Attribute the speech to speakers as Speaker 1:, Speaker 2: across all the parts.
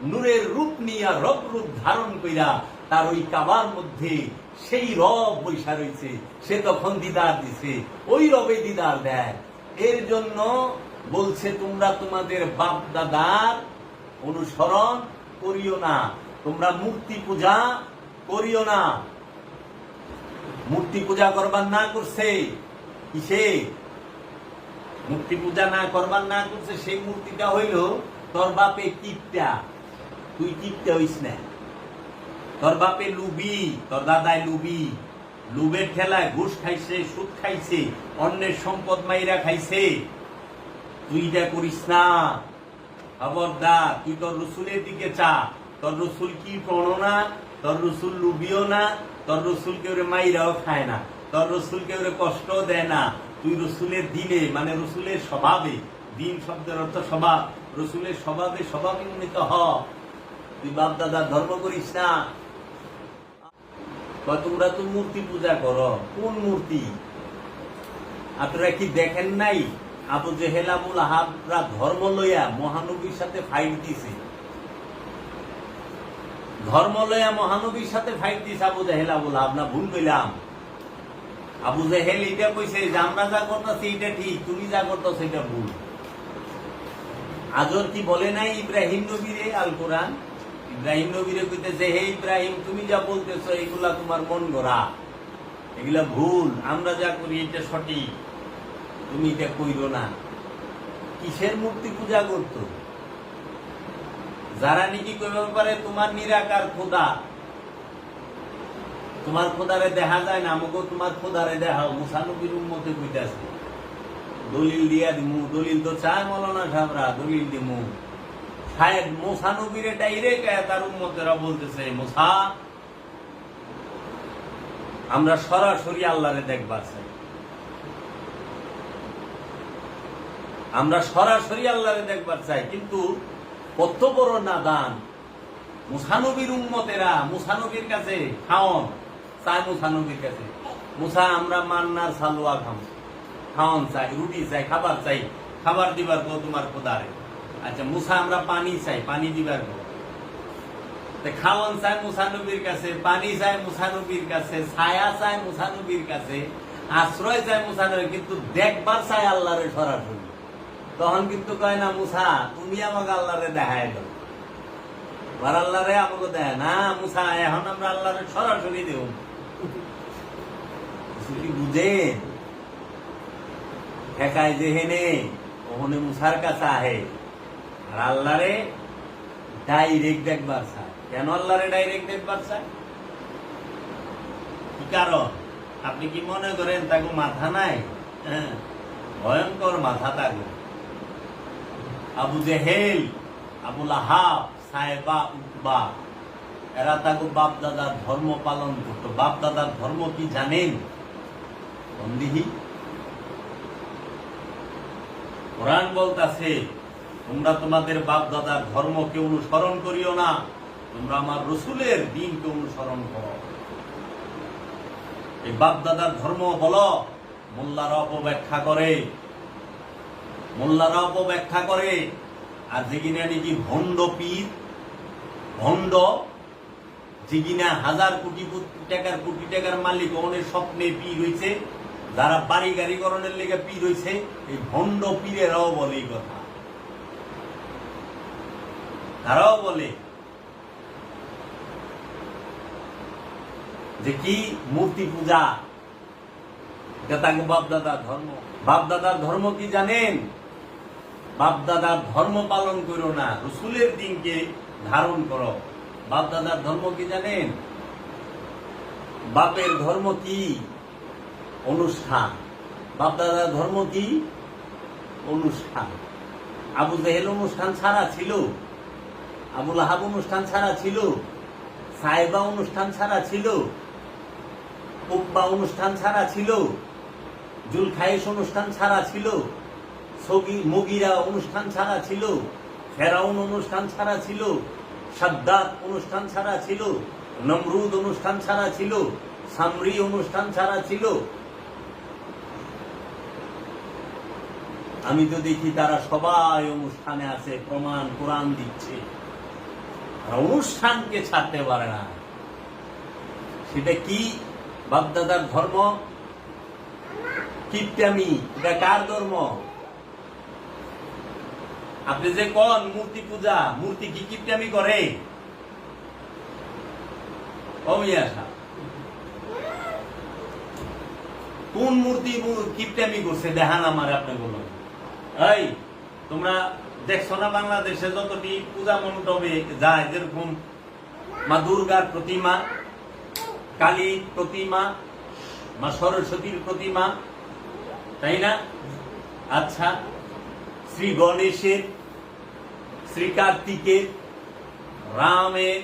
Speaker 1: নূরের রূপ নিয়া রব রূপ ধারণ কইরা তার ওই কাবার মধ্যে সেই রব বৈশা রয়েছে, সে তখন দিদার দিছে, ওই রবে দিদার দেয়। এর জন্য বলছে তোমরা তোমাদের বাপ দাদার অনুসরণ করিও না, তোমরা মূর্তি পূজা করিও না। মূর্তি পূজা করবার না করছে কিসে? মূর্তি পূজা না করবার না করছে সেই মূর্তিটা হইল তোর বাপে কিপটা, তুই কিপটা হইস না। তোর বাপে লুবি, তোর দাদায় লুবি, লুবের ঠেলায় ঘুষ খাইছে, সুদ খাইছে, অন্যের সম্পদ মাইরা খাইছে। তুই এটা করিস না, খবরদার। তুই তোর রসুলের দিকে চা। তোর রসুল কি পড়ো না, তোর রসুল লুবিও না, তোর রসুল কেউ মাইরাও খায় না, তোর রসুল কেউ কষ্ট দেয় না। তুই রসুলের দিনে মানে রসুলের স্বভাবে, দিন শব্দের অর্থ স্বভাব, রসুলের স্বভাবে স্বভাবান্বিত হ। তুই বাপ দাদার ধর্ম করিস না। তোমরা তো মূর্তি পূজা করো, কোন মূর্তি? আপনারা কি দেখেন নাই আবু জেহেল আবুল আহাবরা ধর্ম লইয়া মহানবীর সাথে ফাইট দিছে? ধর্ম লইয়া মহানবীর সাথে ফাইট দিছে আবু জেহেল আবুল আহাব। না ভুল কইলাম? আবু জেহেল এটা কইছে যে আমরা যা করতেছি এটা ঠিক, তুমি যা করতেছো এটা ভুল। আজর কি বলে নাই ইব্রাহিম নবীরে? আল কোরআন ইব্রাহিম নবীরে কইতেছে, হে ইব্রাহিম তুমি যা বলতেছো এগুলা তোমার মন গড়া, এগুলা ভুল, আমরা যা করি এটা সঠিক, তুমি এটা কইরো না। কিসের মূর্তি পূজা করত? যারা নাকি কইবার পারে তোমার নিরাকার খোদা, তোমার খোদারে দেখা যায় না, আমাকে তোমার খোদারে দেখাও। মুসা নবীর উম্মতে কইতাছে দলিল দিয়া দিমু, দলিল তো চায় মৌলানা সাহেবরা, দলিল দিমু। সাহেব মুসা নবীরে ডাইরেক্ট তার উম্মতেরা বলতেছে, মুসা আমরা সরাসরি আল্লাহরে দেখবার চাই, আমরা সরাসরি আল্লাহরে দেখবার চাই। কিন্তু কত বড় নাদান মুসানবীর উম্মতেরা, মুসানবীর কাছে খাওন চায়, মুসানবীর কাছে মুসা আমরা মান্নার সালুয়া খাওয়ান চাই, রুটি চাই, খাবার চাই, খাবার দিবার কো তোমার খোদারে। আচ্ছা মুসা আমরা পানি চাই, পানি দিবার কো। খাওয়ান চাই মুসানবীর কাছে, পানি চাই মুসানবীর কাছে, ছায়া চাই মুসানবীর কাছে, আশ্রয় চাই মুসানবীর, কিন্তু দেখবার চাই আল্লাহরে সরাসরি। তখন কিন্তু কয় না মুসা তুমি আমাকে আল্লাহরে দেখায় দাও, আর আল্লাহরে আমাকে দেয় না। মুসা এখন আমরা আল্লাহরে সরাসরি দেব, বুঝে ঠেকায় যে হেনে ওখানে মুসার কাছে আহে, আর আল্লাহরে ডাইরেক্ট দেখবার চায়। কেন আল্লাহরে ডাইরেক্ট দেখবার চায়? কি কারণ? আপনি কি মনে করেন তাকে মাথা নাই? হ্যাঁ, ভয়ঙ্কর মাথা তাকে। আবু জেহেল, আবুল আহাব, সাহেবা, উতবা, এরা তাকে বাপ দাদার ধর্ম পালন করতো। বাপ দাদার ধর্ম কি জানেন? বন্দিহি কোরআন বলতাছে তোমরা তোমাদের বাপ দাদার ধর্মকে অনুসরণ করিও না, তোমরা আমার রসুলের দিনকে অনুসরণ করো। এই বাপ দাদার ধর্ম বলো মোল্লারা অপব্যাখ্যা করে, মোল্লারা অপব্যাখ্যা করে। আর যেগিনা নাকি ভণ্ড পীর, ভণ্ড যেগিনা হাজার কোটি টাকার মালিক, অনেক স্বপ্নে পীর হয়েছে, যারা বাড়ি গাড়ি করণের লেগে পীর হয়েছে, এই ভণ্ড পীরেরাও বলে এই কথা। তারাও বলে যে কি মূর্তি পূজা, এটা তাকে বাপদাদার ধর্ম। বাপদাদার ধর্ম কি জানেন? বাপদাদার ধর্ম পালন করো না, রসুলের দিনকে ধারণ করো। বাপদাদার ধর্ম কি জানেন? বাপের ধর্ম কি? অনুষ্ঠান। বাপদাদার ধর্ম কি? অনুষ্ঠান। আবু জেহেল অনুষ্ঠান ছাড়া ছিল, আবুল আহাব অনুষ্ঠান ছাড়া ছিল, সাহেবা অনুষ্ঠান ছাড়া ছিল, উকবা অনুষ্ঠান ছাড়া ছিল, জুলখাইশ অনুষ্ঠান ছাড়া ছিল, মুগিরা অনুষ্ঠান ছাড়া ছিল, ফেরাউন অনুষ্ঠান ছাড়া ছিল, সাদ্দাত অনুষ্ঠান ছাড়া ছিল, নমরুদ অনুষ্ঠান ছাড়া ছিল, সামরি অনুষ্ঠান ছাড়া ছিল। আমি তো দেখি তারা সবাই অনুষ্ঠানে আছে, প্রমাণ কোরআন দিচ্ছে। আর অনুষ্ঠানকে ছাড়তে পারে না। সেটা কি? বাপদাদার ধর্ম কিপটামি। এটা কার ধর্ম? আপনি যে কোন মূর্তি পূজা, মূর্তি কি কিপটামি করে? কোন মূর্তি কিপটামি করছে দেখান আমার। আপনি বলুন, এই তোমরা দেখছো না বাংলাদেশে যতটি পূজা মণ্ডপে যায়, যেরকম মা দুর্গার প্রতিমা, কালীর প্রতিমা, মা সরস্বতীর প্রতিমা, তাই না? আচ্ছা, শ্রী গণেশের, শ্রী কার্তিকের, রামের,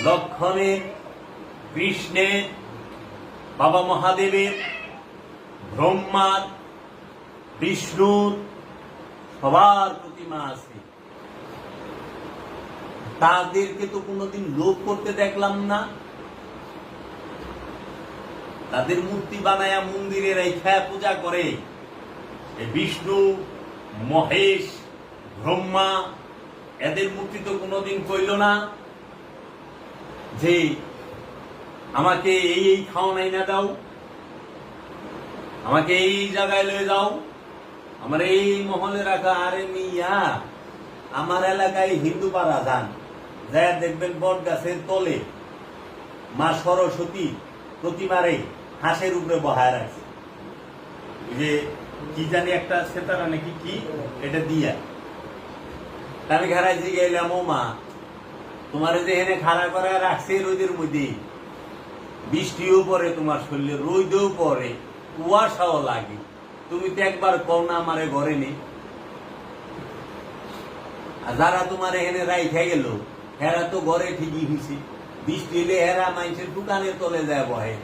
Speaker 1: লক্ষ্মণের, কৃষ্ণের, বাবা মহাদেবের, ব্রহ্মার, বিষ্ণুর, সবার প্রতিমা আছে। তাদেরকে তো কোনোদিন লোভ করতে দেখলাম না। তাদের মূর্তি বানায়া মন্দিরে রেখা পূজা করে। বিষ্ণু, মহেশ, ব্রহ্মা, এদের মূর্তি তো কোনোদিন কইল না যে আমাকে এই এই খাওয়ানাই না দাও, আমাকে এই জায়গায় লয়ে যাও, আমার এই মহলে রাখা। আরে মিয়া, আমার এলাকায় হিন্দু পাড়া যান, যা দেখবেন বট গাছের তলে মা সরস্বতী প্রতিমারে হাঁসের উপরে বহায় রাখছে। যে কি জানি একটা সেতারা নাকি কি, এটা দিয়া আমি ঘাড়ায় যে গেলাম, ও মা তোমার যে এনে খাড়া করে রাখছে রোদের মধ্যে, বৃষ্টিও পরে, তোমার শরীরে রোদেও পরে, কুয়াশাও লাগে, তুমি তো একবার কও না আমারে ঘরে নেই। আর যারা তোমার এখানে রাইখা গেল, হেরা তো ঘরে ঠিকই হয়েছে। বৃষ্টি হলে হেরা মানুষের দোকানের তলে যায় বহে,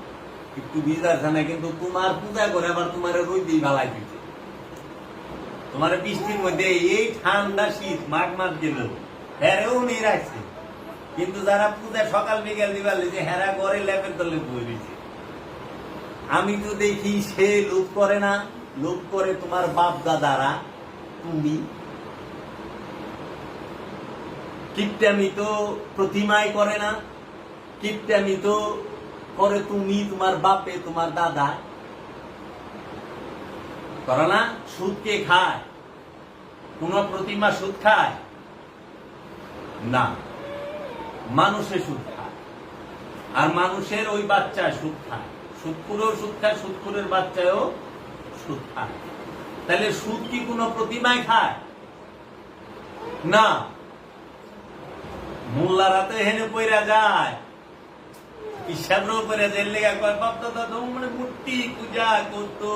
Speaker 1: একটু ভিজাছে না, কিন্তু তোমার পূজা করে আবার তোমার রোদেই ভালাই দিচ্ছে। তোমার বৃষ্টির মধ্যে এই ঠান্ডা শীত মাঘ মাস গেল, হেরেও নেই রাখছে। কিন্তু যারা পূজা সকাল বিকাল দিবার যে হেরা ঘরে ল্যাপের তলে বই দিচ্ছে। আমি তো দেখি সে লোভ করে না, লোভ করে তোমার বাপ দাদারা। তুমি কিপটামি তো প্রতিমাই করে না, কিপটামি তো করে তুমি, তোমার বাপে, তোমার দাদা করে না। সুদ কে খায়? কোন প্রতিমা সুদ খায় না, মানুষে সুদ খায়। আর মানুষের ওই বাচ্চা সুদ খায়, সুদখোরও সুদ খায়, সুদখোরের বাচ্চাও সুদ খায়। তাহলে সুদ কি কোন প্রতিমায় খায়? না। মোল্লারা তো হেনে পইরা যায়, হিসাবও করে যায়, লেগা কয় বাপ দাদা তো মানে মূর্তি পূজা করতো,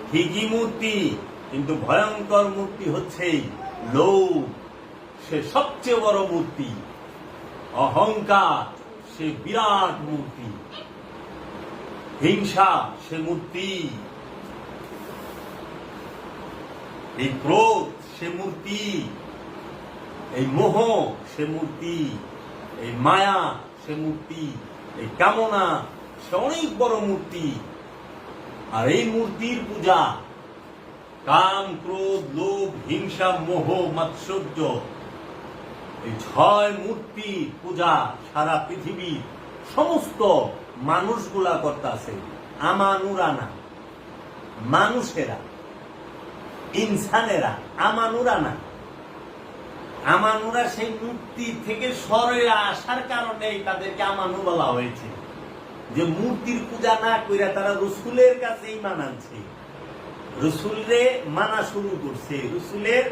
Speaker 1: ঠিকই মূর্তি, কিন্তু ভয়ঙ্কর মূর্তি হচ্ছে লোভ, সে সবচেয়ে বড় মূর্তি। অহংকার, সে বিরাট মূর্তি। হিংসা, সে মূর্তি। এই ক্রোধ, সে মূর্তি। এই মোহ, সে মূর্তি। এই মায়া, সে মূর্তি। এই কামনা, সে অনেক বড় মূর্তি। আর এই মূর্তির পূজা, কাম, ক্রোধ, লোভ, হিংসা, মোহ, মাৎসর্য, এই 6 মূর্তি পূজা সারা পৃথিবীর সমস্ত মানুষগুলা করতেছে। আমানুরা না, মানুষেরা, ইনসানেরা, আমানুরা না। আমানুরা সেই মূর্তি থেকে সরে আসার কারণে তাদেরকে আমানু বলা হয়েছে, যে মূর্তির পূজা না কইরা তারা রসুলের কাছে ইমান আনছে, রসুলরে মানা শুরু করছে, রসুলের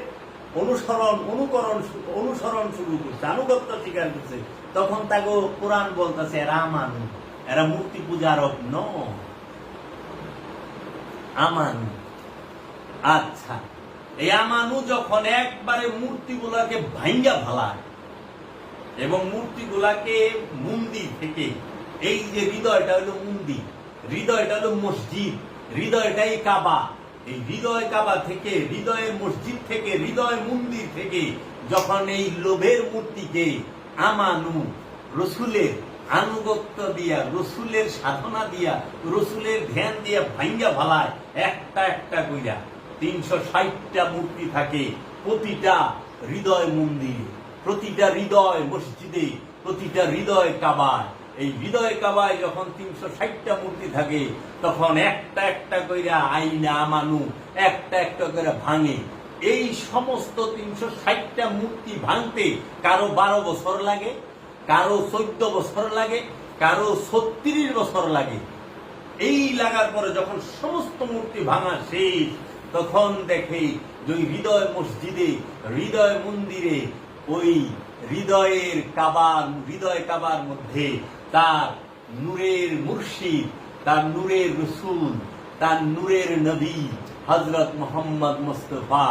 Speaker 1: অনুসরণ শুরু করছে, আনুগত্য স্বীকার করছে। তখন তাকে কোরআন বলতেছে এরা আমানু, এরা মূর্তি পূজারক ন, আমানু। আচ্ছা, এই আমানু যখন একবারে মূর্তিগুলাকে ভাঙ্গা ফেলায় এবং মূর্তিগুলাকে মন্দির থেকে, এই যে হৃদয়টা হলো মন্দির, হৃদয়টা হলো মসজিদ, হৃদয়টাই কাবা, এই হৃদয় কাবা থেকে, হৃদয়ের মসজিদ থেকে, হৃদয় মন্দির থেকে যখন এই লোভের মূর্তিকে আমানু, রসুলের আনুগত্য দিয়া, রসুলের সাধনা দিয়া, রসুলের ধ্যান দিয়া ভাঙ্গা ফেলায়, একটা একটা কইরা 360টা মূর্তি থাকে প্রতিটা হৃদয় মন্দিরে। প্রতিটা হৃদয় মসজিদে, প্রতিটা হৃদয় কাবায়। এই হৃদয় কাবায় যখন 360টা মূর্তি থাকে, তখন একটা একটা কইরা আইনা মানু একটা একটা করে ভাঙে। এই সমস্ত 360টা মূর্তি ভাঙতে কারো 12 বছর লাগে, কারো 14 বছর লাগে, কারো 36 বছর লাগে। এই লাগার পরে যখন সমস্ত মূর্তি ভাঙা শেষ, তখন দেখে যে হৃদয় মসজিদে, হৃদয় মন্দিরে, ওই হৃদয় কাবার মধ্যে তার নূরের মুর্শিদ, তার নূরের রসুল, তার নূরের নবী হযরত মুহাম্মদ মুস্তাফা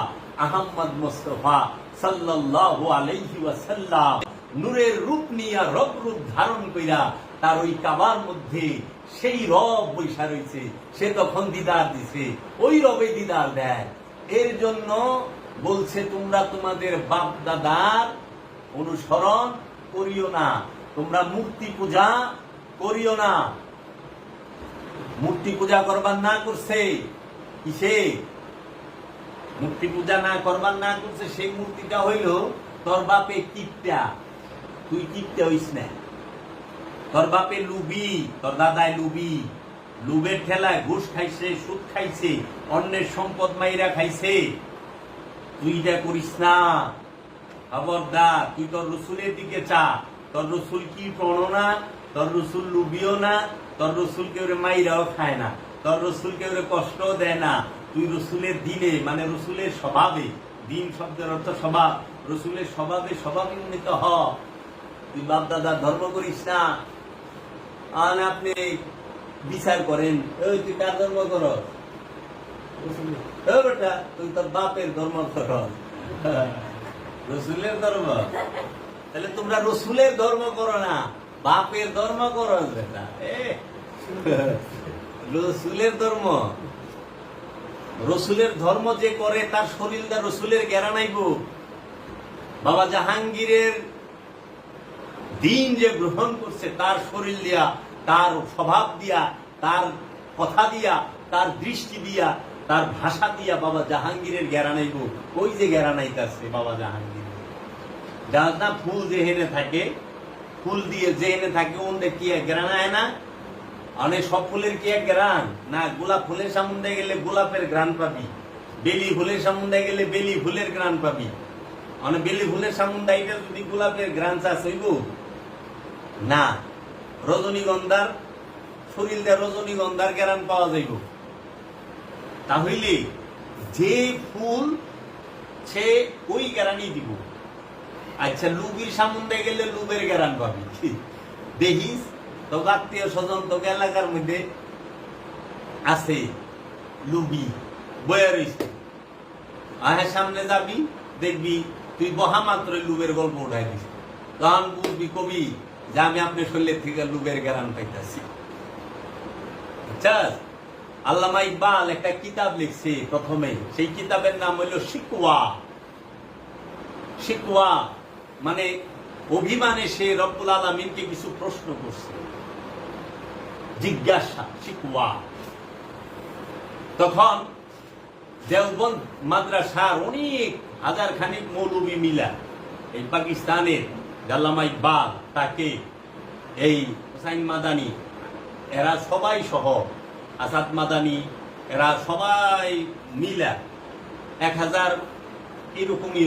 Speaker 1: আহমদ মুস্তাফা সাল্লাল্লাহু আলাইহি ওয়াসাল্লাম নূরের রূপ নিয়ে রব রূপ ধারণ কইরা তার ওই কাবার মধ্যে সেই রব বৈশা রয়েছে। সে তখন দিদার দিছে, ওই রবে দিদার দেয়। এর জন্য বলছে তোমরা তোমাদের বাপ দাদার অনুসরণ করিও না, তোমরা মূর্তি পূজা করিও না। মূর্তি পূজা করবার না করছে কিসে? মূর্তি পূজা না করবার না করছে সেই মূর্তিটা হইল তোর বাপে কিপটা, তুই কিপটা হইস না। তোর বাপে লুবি, তোর দাদায় লুবি, লুবের ঠেলায় ঘুষ খাইছে, সুদ খাইছে, অন্যের সম্পদ মাইরা খাইছে। তুই এটা করিস না, খবরদার। তুই তোর রসুলের দিকে চা। তোর রসুল কি পড়ো না, তোর রসুল লুবিও না, তোর রসুল কেউ মাইরাও খায় না, তোর রসুল কেউ কষ্টও দেয় না। তুই রসুলের দিনে মানে রসুলের স্বভাবে, দিন শব্দের অর্থ স্বভাব, রসুলের স্বভাবে স্বভাবান্বিত হ। তুই বাপ দাদার ধর্ম করিস না। আর আপনি বিচার করেন, ওই তুই কার ধর্ম কর? বেটা তুই তোর বাপের ধর্ম কর, রসুলের ধর্ম। তাহলে তোমরা রসুলের ধর্ম করো না, বাপের ধর্ম করো। বেটা রসুলের ধর্ম, রসুলের ধর্ম যে করে তার শরীরটা রসুলের জ্ঞান নাইব। বাবা জাহাঙ্গীরের দিন যে গ্রহণ করছে, তার শরীর দিয়া, তার স্বভাব দিয়া, তার কথা দিয়া, তার দৃষ্টি দিয়া, তার ভাষা দিয়া বাবা জাহাঙ্গীরের জ্ঞান নাইব। ওই যে জ্ঞান নাইতাছে বাবা জাহাঙ্গীর, যার না ফুল যেহেনে থাকে, ফুল দিয়ে যেহেনে থাকে ওনটা কি জ্ঞান আয় না? অনেক সব ফুলের কি এক গ্রান না? গোলাপ ফুলের সম্বন্ধে গেলে গোলাপের গ্রান পাবি, বেলি ফুলের সম্বন্ধে গেলে বেলি ফুলের গ্রান পাবি। অনেক বেলি ফুলের সম্বন্ধে এটা যদি গোলাপের গ্রান চাষ হইব না, রজনীগন্ধার শরীর দিয়ে রজনীগন্ধার গ্রান পাওয়া যাইব। তাহলে যে ফুল সে ওই গ্রানই দিব। আচ্ছা, লুবির সম্বন্ধে গেলে লুবের গ্রান পাবি। দেখিস তোকে আত্মীয় স্বজন তোকে এলাকার মধ্যে আছে লুবি বয়ে রয়েছে, আহের সামনে যাবি দেখবি তুই বহা মাত্র লুবের গল্প উঠাই দিস, তখন বুঝবি কবি যে আমি আপনার শরীরের থেকে লুবের গ্রান পাইতেছি। বুঝছাস? আল্লামা ইকবাল একটা কিতাব লিখছে প্রথমে, সেই কিতাবের নাম হইল শিকওয়া। শিকওয়া মানে অভিমানে সে রব্বুল আলামিনকে কিছু প্রশ্ন করছে, জিজ্ঞাসা, শিকওয়া। তখন দেওবন্দ মাদ্রাসার অনেক হাজার খানিক মৌলবী মিলা এই পাকিস্তানের আল্লামা ইকবাল, তাকে এই হুসাইন মাদানি, এরা সবাই সহ আসাদ মাদানি, এরা সবাই মিলা 1000 এরকমই,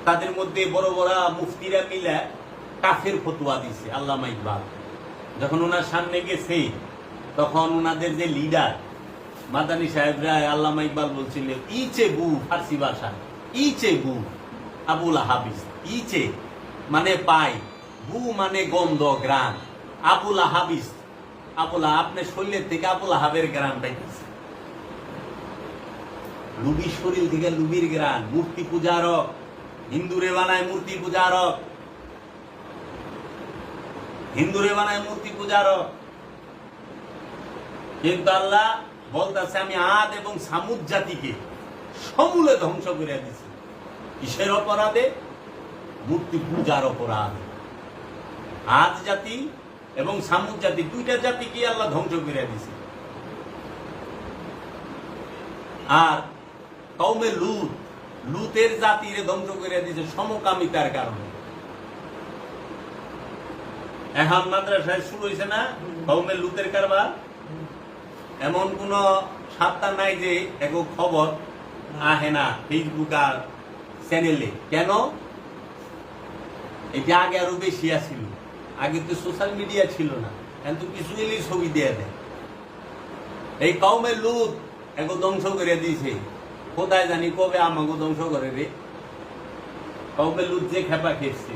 Speaker 1: তাদের মধ্যে বড় বড় মুফতিরা মিলা কাফের ফতোয়া দিছে আল্লামা ইকবাল। যখন ওনার সামনে গেছে তখন ওনাদের যে লিডার মাদানি সাহেবরা আল্লামা ইকবাল বলছিল ইচে বু, ফার্সি ভাষা ইচে বু আবুল হাবিস। ইচে মানে পাই, বু মানে গন্ধ, গ্রান। আবুল হাবিস, আবুলা আপনার শরীরের থেকে আবুল হাবের গ্রান পাইতেছে। লুবির শরীর থেকে লুবির গ্রান। মূর্তি পূজারক, হিন্দুরে বানায় মূর্তি পূজারক, হিন্দুরে বানায় মূর্তি পূজারক। কিন্তু আল্লাহ বলতেছে আমি আদ এবং সামুদ জাতিকে সমূলে ধ্বংস করে দিছি। কিসের অপরাধে? মূর্তি পূজার অপরাধে। আদ জাতি এবং সামুদ জাতি, দুইটা জাতিকে আল্লাহ ধ্বংস করে দিছে। আর কওমে লূত, লুতের জাতিরে ধ্বংস করে দিয়েছে সমকামিতার কারণে। এখন মাদ্রাসায় শুরু হয়েছে না কওমে লুতের কারবার। এমন কোন সাপ্তাহ নাই যে এক খবর আহে না ফেসবুক আর চ্যানেলে। কেন? এটা আগে আরো বেশি আসছিল। আগে তো সোশ্যাল মিডিয়া ছিল না, কিন্তু কিছু এলেই ছবি দিয়ে দেয়। এই কওমে লুত এক ধ্বংস করে দিয়েছে। কোথায় জানি কবে আমাকে ধ্বংস করে রে। কওমে লুত যে খেপা খেয়েছে।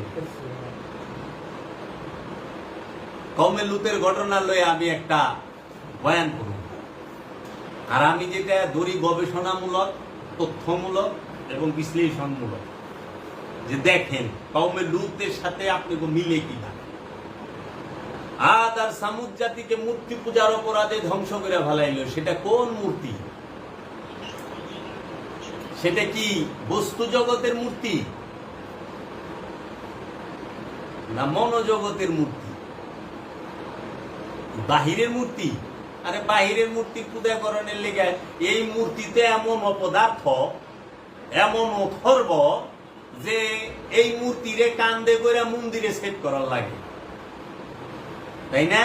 Speaker 1: কওমে লুতের ঘটনা লয়ে আমি একটা বয়ান করব। আর আমি যেটা ধরি গবেষণামূলক, তথ্যমূলক এবং বিশ্লেষণমূলক, যে দেখেন কওমে লুতের সাথে আপনি মিলে কিনা। আদ আর সামুদ জাতিকে মূর্তি পূজার অপরাধে ধ্বংস করে ফেলাইল। সেটা কোন মূর্তি? সেটা কি বস্তু জগতের মূর্তি না মনোজগতের মূর্তি? বাহিরের মূর্তি? আরে বাহিরের মূর্তি পূজা করণের লেগে এই মূর্তিতে এমন অপদার্থ, এমন অথর্ব যে এই মূর্তিরে কান্দে করে মন্দিরে সেট করার লাগে, তাই না?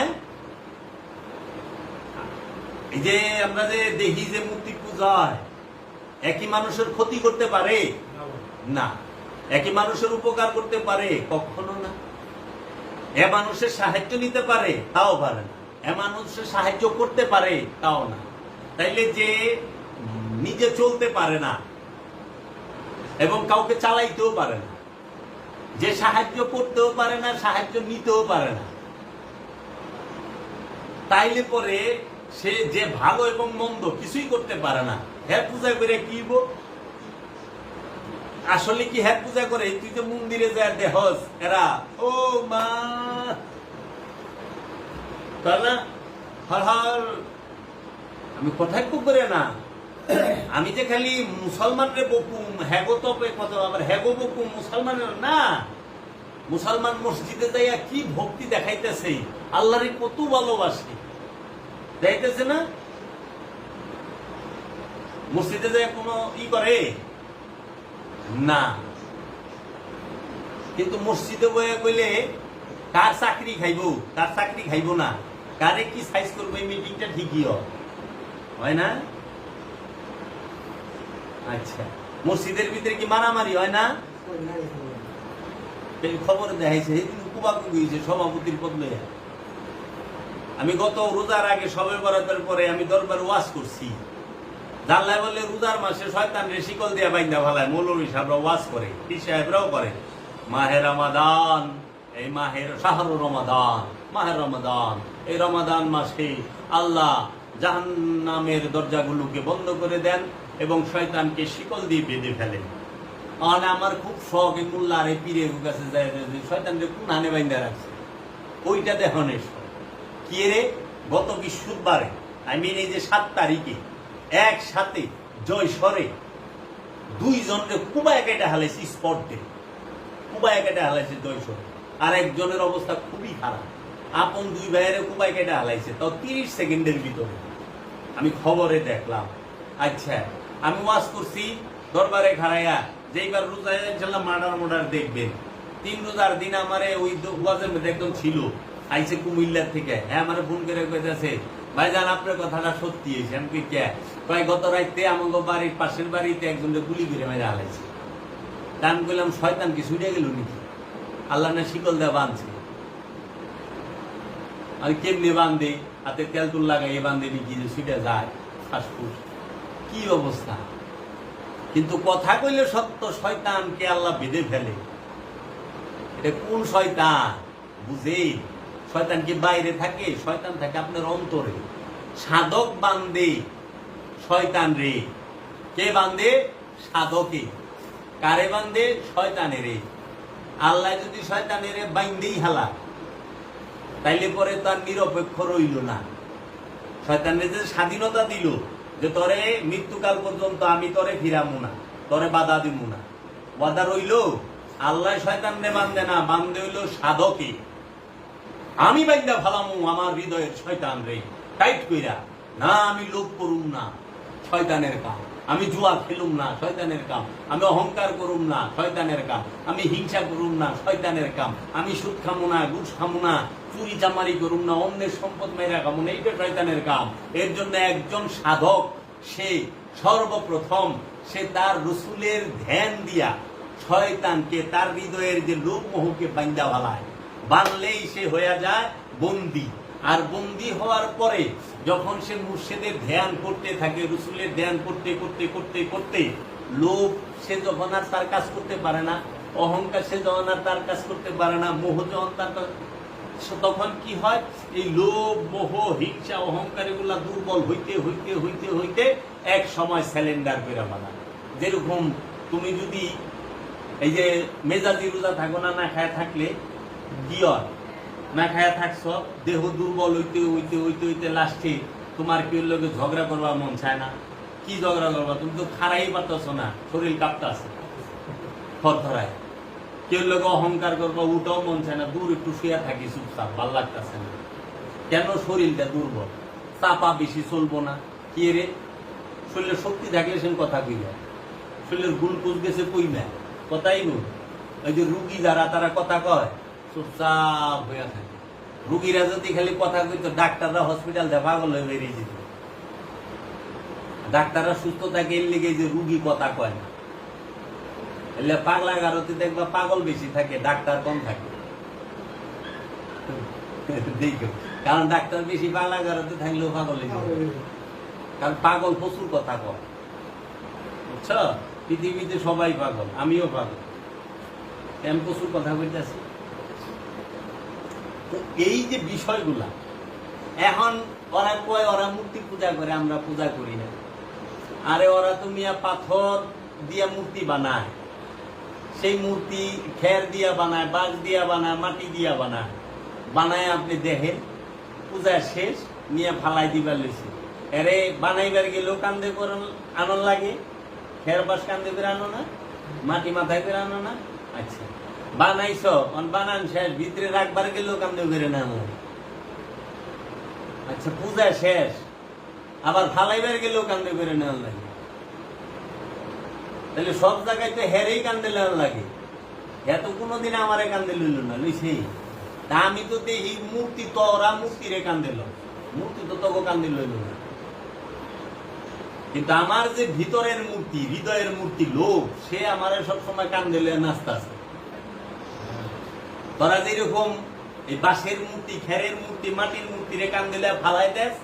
Speaker 1: এই যে আমরা যে দেখি যে মূর্তি পূজা হয়, একই মানুষের ক্ষতি করতে পারে না, একই মানুষের উপকার করতে পারে কখনো না। এ মানুষের সাহায্য নিতে পারে তাও পারে না, এ মানুষের সাহায্য করতে পারে তাও না। তাইলে যে নিজে চলতে পারে না এবং কাউকে চালাইতেও পারে না, যে সাহায্য করতেও পারে না, সাহায্য নিতেও পারে না, তাইলে পরে সে যে ভালো এবং মন্দ কিছুই করতে পারে না, হ্যাঁ পূজা করে কি আসলে কি হ্যাঁ পূজা করে? তুই তো মন্দিরে যায় দেহস এরা ও মা না হর হর। আমি কথাই খুব করে না, আমি যে খালি মুসলমানরে বকুম, হ্যাগো তপে কত আবার হ্যাগো বকুম মুসলমানের না। মুসলমান মসজিদে যাইয়া কি ভক্তি দেখাইতেছে, আল্লাহরে কত ভালোবাসে দেখাইতেছে না। মসজিদে যাইয়া কোনো করে না, কিন্তু মসজিদে বইয়া কইলে কার চাকরি খাইব, কার চাকরি খাইব না, কারে কি সাইজ করবো, এই মিটিংটা ঠিকই হয় না? আচ্ছা, মসজিদের ভিতরে কি মারামারি হয় না? খবর দেখাইছে গিয়েছে সভাপতির পদ লইয়া। আমি গত রোজার আগে সবে বরাতের পরে আমি দরবার ওয়াজ করছি। জানলাই বলে রোজার মাসে শয়তান রে শিকল দিয়া বাইন্দা ফেলায়। মৌলভী সাহেবরা ওয়াজ করে, পীর সাহেবরাও করে। মাহে রমাদান, এই মাহের শাহরু রমাদান, মাহের রমাদান, এই রমাদান মাসে আল্লাহ জাহান্নামের দরজাগুলোকে বন্ধ করে দেন এবং শয়তানকে শিকল দিয়ে বেঁধে ফেলেন। আর আমার খুব শখ এই মোল্লার এই পীরের কাছে যায়, শয়তানকে কোন হানে বাইন্দা রাখছে ওইটা দেখানোর শখ। কি রে, গত বৃহস্পতিবারে এই যে 7 তারিখে একসাথে জয়সরে 2 জনকে কুবায় কেটে হালাইছে, স্পটে কুবায় কেটে হালাইছে জয়সরে। আর একজনের অবস্থা খুবই খারাপ, আপন 2 ভাইয়ের কুবায় কেটে হালাইছে, তাও 30 সেকেন্ডের ভিতরে আমি খবরে দেখলাম। আচ্ছা, আমি ওয়াজ করছি দরবারে খাড়াইয়া, যেইবার রোজা ইনশাল্লাহ মার্ডার দেখবেন। 3 রোজার দিন আমারে ওই ওয়াজের মধ্যে একদম ছিল, আইসে কুমিল্লার থেকে। হ্যাঁ, আমার ফোন করে কইতাছে, ভাইজান আপনার কথাটা সত্যি হয়েছে। আমি কি কে কয়, গত রাইতে আমাকে বাড়ির পাশের বাড়িতে একজনকে গুলি করে মেরে হালাইছে। আমি বললাম শয়তান কি ছুটে গেল নাকি? আল্লাহ না শিকল দেওয়া বাঁধছে। আমি কেমনি বান্ধে, হাতে তেল তুল লাগাই বান্ধে নাকি যে ছুটে যায় ফাঁসফুস, কি অবস্থা। কিন্তু কথা কইলে সত্য, শয়তানকে আল্লাহ বেঁধে ফেলে। এটা কোন শয়তান বুঝে? শয়তান কি বাইরে থাকে? শয়তান থাকে আপনার অন্তরে। সাধক বান্ধে শয়তান রে। কে বান্ধে? সাধকে। কারে বান্ধে? শয়তানের। আল্লাহ যদি শয়তানের বাইন্দেই হালা, তাইলে পরে তার নিরপেক্ষ রইল না। শয়তানের যে স্বাধীনতা দিল যে তরে মৃত্যুকাল পর্যন্ত আমি তরে ফিরামু না, তরে বাধা দিব না, ওয়াদা রইল। আল্লাহ শয়তানরে বান্ধে না, বান্ধে হইল সাধকে। আমি বাইন্দা ফালামু আমার হৃদয়ের শয়তান রে টাইট কইরা, না আমি লোভ করুম না, শয়তানের কাজ। আমি জুয়া খেলুম না, শয়তানের কাম। আমি অহংকার করুম না, শয়তানের কাম। আমি হিংসা করুম না, শয়তানের কাম। আমি সুদ খামু না, ঘুষ খামু না, চুরি চামারি করুম না, অন্যের সম্পদ মেরা খামু না, এইটা শয়তানের কাম। এর জন্য একজন সাধক সে সর্বপ্রথম সে তার রসুলের ধ্যান দিয়া শয়তানকে, তার হৃদয়ের যে লোভ মোহকে বান্দা ভালায়, বানলেই সে হয়ে যায় বন্দী। আর বন্দী হওয়ার পরে যখন সে মুর্শিদের ধ্যান করতে থাকে, রসুলের ধ্যান করতে করতে করতে করতে লোভ সে যখন আর তার কাজ করতে পারে না, অহংকার সে যখন আর তার কাজ করতে পারে না, মোহ যখন তার, তখন কি হয়, এই লোভ মোহ হিংসা অহংকার এগুলা দুর্বল হইতে হইতে হইতে হইতে এক সময় স্যালেন্ডার করে বানা। যেরকম তুমি যদি এই যে মেজাজি রোজা থাকো না, না খায় থাকলে কি হয়, না খায়া থাকছ, দেহ দুর্বল হইতে হইতে হইতে হইতে লাস্টে তোমার কেউ লোকে ঝগড়া করবার মন চায় না। কি ঝগড়া করবা, তুমি তো খারাই পারতেছ না, শরীর কাঁপতেছে থরথরায়। কেউ লোকে অহংকার করবা, উঠাও মন চায় না, দূর একটু শুয়ে থাকি চুপচাপ, ভাল লাগতেছে না। কেন? শরীরটা দুর্বল, চাপা বেশি চলবো না। কি রে, শরীরের শক্তি থাকলে সে কথা কইবে, শরীরের গুলকুজ গেছে কইবে, কথাই নয়। ওই যে রুগী যারা তারা কথা কয়, চুপচাপ হয়ে থাকে। রুগীরা যদি খালি কথা কইতো, ডাক্তাররা হসপিটাল থেকে পাগল হয়ে বেরিয়ে যেত। ডাক্তাররা সুস্থ থাকে এর লেগে যে রুগী কথা কয় না। এলে পাগলা গারতে দেখবা পাগল বেশি থাকে, ডাক্তার কম থাকে। দেখো, কারণ ডাক্তার বেশি পাগলা গারতে থাকলেও পাগল হয়ে যাবে, কারণ পাগল প্রচুর কথা কয়। বুঝছ, পৃথিবীতে সবাই পাগল, আমিও পাগল, আমি প্রচুর কথা বলতেছি। তো এই যে বিষয়গুলা, এখন ওরা কয় ওরা মূর্তি পূজা করে, আমরা পূজা করি না। আরে ওরা তো মিয়া পাথর দিয়া মূর্তি বানায়, সেই মূর্তি খের দিয়া বানায়, বাঁশ দিয়া বানায়, মাটি দিয়া বানায়। বানায় আপনি দেখেন, পূজা শেষ নিয়ে ফালাই দিবার লইছে। এরে বানাইবার গেলেও কান্দে করে আনন্দ লাগে, খের বাঁশ কান্দে করে আনো না, মাটি মাথায় করে আনো না। আচ্ছা বানাইছ, বানান শেষ, ভিতরে রাখবার গেলেও কান্দে করে না আনো। আচ্ছা পূজা শেষ, আবার ফালাইবার গেলেও কান্দে করে নেওয়া লাগে। তাহলে সব জায়গায় তো হেরেই কান্দে নেওয়া লাগে। এত কোনোদিন আমারে কান্দে লইল না, লইছে। তা আমি তো দেখি মূর্তি, তো ওরা মূর্তিরে কান্দিল, মূর্তি তো তোকে কান্দি লইল না। কিন্তু আমার যে ভিতরের মূর্তি, হৃদয়ের মূর্তি লোক, সে আমার সবসময় কান্দে লইয়া নাচতে আছে। তোরা যেরকম এই বাঁশের মূর্তি, খেরের মূর্তি, মাটির মূর্তি রে কান্দে লইয়া ফালাই দেস,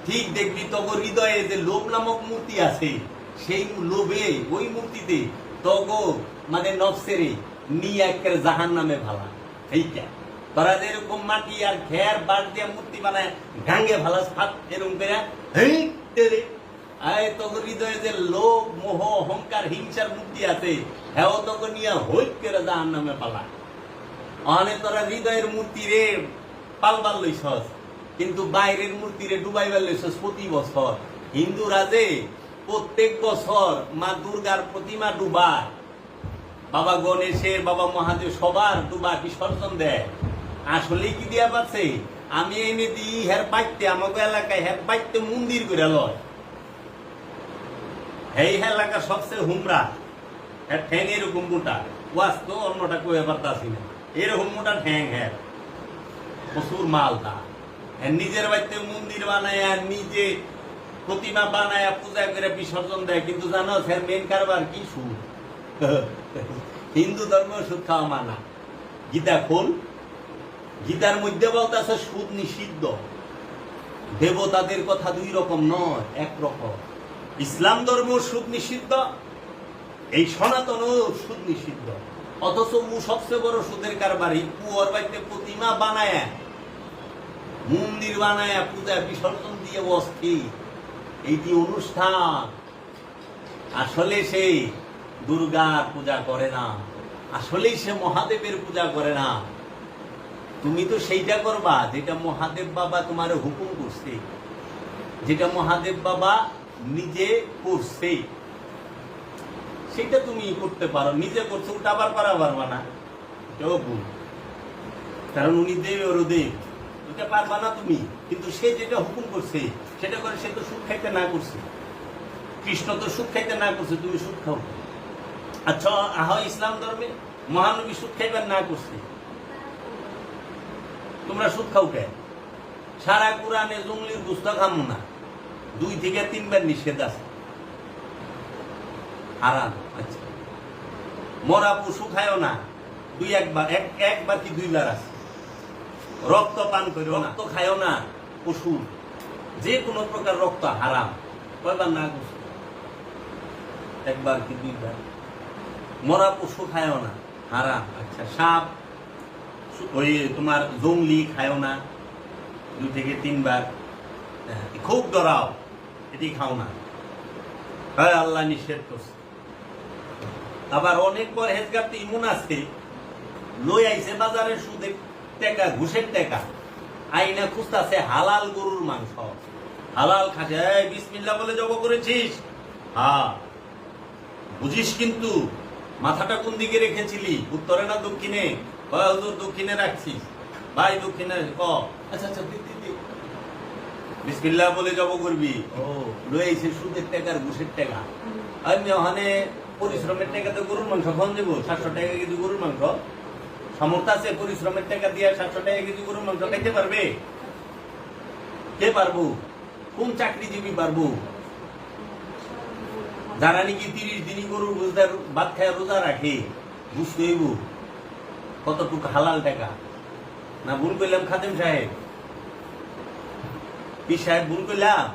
Speaker 1: ঠিক দেখবি তগো হৃদয়ে যে লোভ নামক মূর্তি আছে, সেই লোভে ওই মূর্তিতে তগো মানে নফসেরে নিয়ে একের জাহান নামে ভালা। এইটা তোরা যেরকম মাটি আর খের বাঁশ দিয়ে মূর্তি বানায় গাঙ্গে ভালাস ফাট এরকম করে, তগো হৃদয়ে যে লোভ মোহ অহংকার হিংসার মূর্তি আছে, হ্যাঁ তগো নিয়ে হইট করে জাহান নামে পালা। অনেক তোরা হৃদয়ের মূর্তি রে পালবার লইছস, কিন্তু বাইরের মূর্তি রে ডুবাইবার লইছস প্রতি বছর। হিন্দুরা যে প্রত্যেক বছর মা দুর্গার প্রতিমা ডুবায়, বাবা গণেশের, বাবা মহাদেব সবার ডুবা বিসর্জন দেয়। আসলে কি দিয়া পাচ্ছে, আমি এনে দিই হের বাইতে, আমাকে এলাকায় হের বাইতে মন্দির করে লয়। এই এলাকা সবচেয়ে হুমরা, হ্যাঁ ঠ্যাং এরকম মোটা, ওয়াজ তো অন্যটা কয়ে পারতাছি না, এরকম মোটা ঠ্যাং। হ্যাঁ প্রচুর মাল তা, নিজের বাড়িতে মন্দির বানায়, নিজে প্রতিমা বানায়, পূজা করে বিসর্জন দেয়। কিন্তু জানো স্যার মেন কারবার কি? সুদ। হিন্দু ধর্ম সুদ খাওয়া মানা। গীতা খোল, গীতার মধ্যে বলতেছে সুদ নিষিদ্ধ। দেবতাদের কথা দুই রকম নয়, এক রকম। ইসলাম ধর্ম সুদ নিষিদ্ধ, এই সনাতন সুদ নিষিদ্ধ। অথচ সবচেয়ে বড় সুদের কারবারি, পুয়ার বাড়িতে প্রতিমা বানায়, মন্দির বানায়, পূজা বিসর্জন দিয়ে বসতি। এইটি অনুষ্ঠান। আসলে সে দুর্গার পূজা করে না, আসলেই সে মহাদেবের পূজা করে না। তুমি তো সেইটা করবা যেটা মহাদেব বাবা তোমার হুকুম করছে, যেটা মহাদেব বাবা নিজে করছে, সেটা তুমি করতে পারো। নিজে করছো, ওটা আবার করা পারবা না, কেউ ভুল। কারণ উনি দেব, ওর দেব, ওটা পারবা না তুমি। কিন্তু সে যেটা হুকুম করছে সেটা করে, সে তো সুদ খাইতে না করছে, কৃষ্ণ তো সুখ খাইতে না করছে, তুমি সুখ খাও। আচ্ছা আহ ইসলাম ধর্মে মহানবী সুখ খাইবার না করছে, তোমরা সুখ খাও কে? সারা কোরআনে জঙ্গলির গুস্তা খামো না, 2 থেকে 3 বার নিষেধ আছে, হারাম। আচ্ছা মরা পশু খায়ও না, 1 কি 2 বার আছে। রক্ত পান করো না, রক্ত খায়ও না পশু, যে কোনো প্রকার রক্ত হারাম, কয়বার না করছে? 1 কি 2 বার। মরা পশু খায়ও না, হারাম। আচ্ছা সাপ, ওই তোমার জঙ্গলি খায়ও না, 2 থেকে 3 বার। খুব ডরাও, এটি খাও না, হ্যাঁ আল্লাহ নিষেধ করছে। আবার অনেক পরহেজগার তো ইমন আছে, লই আইছে বাজারে সুদের টাকা, ঘুষের টাকা, আইনা খুঁজতেছে হালাল গরুর মাংস, হালাল খাসি। বিসমিল্লাহ বলে জব করেছিস? হ্যাঁ। বুঝিস কিন্তু মাথাটা কোন দিকে রেখেছিলি, উত্তরে না দক্ষিণে? হুজুর দক্ষিণে রাখছিস। ভাই দক্ষিণে ক। আচ্ছা আচ্ছা বিসমিল্লাহ বলে জব করবি। ও লইছে সুদের টাকার ঘুষের টাকা। আমি ওখানে পরিশ্রমের টাকাতে গরুর মাংস খন দেবো? 700 টাকা কেজি গরুর মাংস। সামর্থ্য আছে পরিশ্রমের টাকা দিয়ে 700 টাকা কেজি গরুর মাংস খাইতে পারবে? কে পারবো? কোন চাকরিজীবী পারবো? যারা নাকি 30 দিনই গরুর বুঝদার ভাত খায় রোজা রাখে, বুঝতে হইব কতটুকু হালাল টাকা। না ভুল করলাম খাদেম সাহেব? পীর সাহেব ভুল করলাম?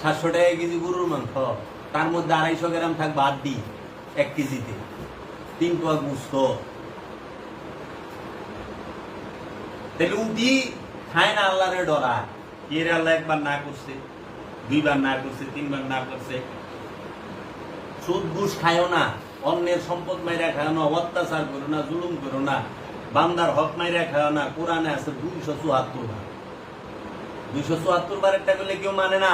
Speaker 1: 700 টাকা কেজি গরুর মাংস, তার মধ্যে 250 গ্রাম থাকবে আড্ডি 1 কেজিতে, 3 পোয়া গুস্ত। তাহলে উঠি খায় না, আল্লাহরে ডরা। এর আল্লাহ 1 বার না করছে, 2 বার না করছে, 3 বার না করছে। সুদ ঘুষ খায়ও না, অন্যের সম্পদ মাইরা খায় না, অত্যাচার করো না, জুলুম করো না, বান্দার হক মাইরা খায় না। কোরআনে আছে 274 বার। 274 বার একটা করলে কেউ মানে না,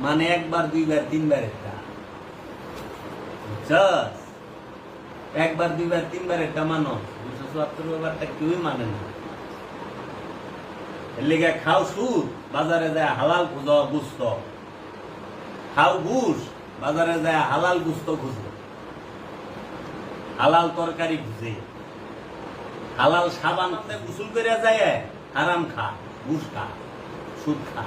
Speaker 1: মানে 1 বার 2 বার 3 বার একটা। 1 বার 2 বার 3 বার একটা মানো, 274 বারটা কেউই মানে না। এর লেগে খাও সুদ, বাজারে যায় হালাল খুঁজো গুস্ত। খাও ঘুষ, বাজারে যায় হালাল গুস্ত খুঁজো, হালাল তরকারি খুঁজে, হালাল সাবান গোসল করে যায়, হারাম খা, ঘুষ খা, সুদ খা।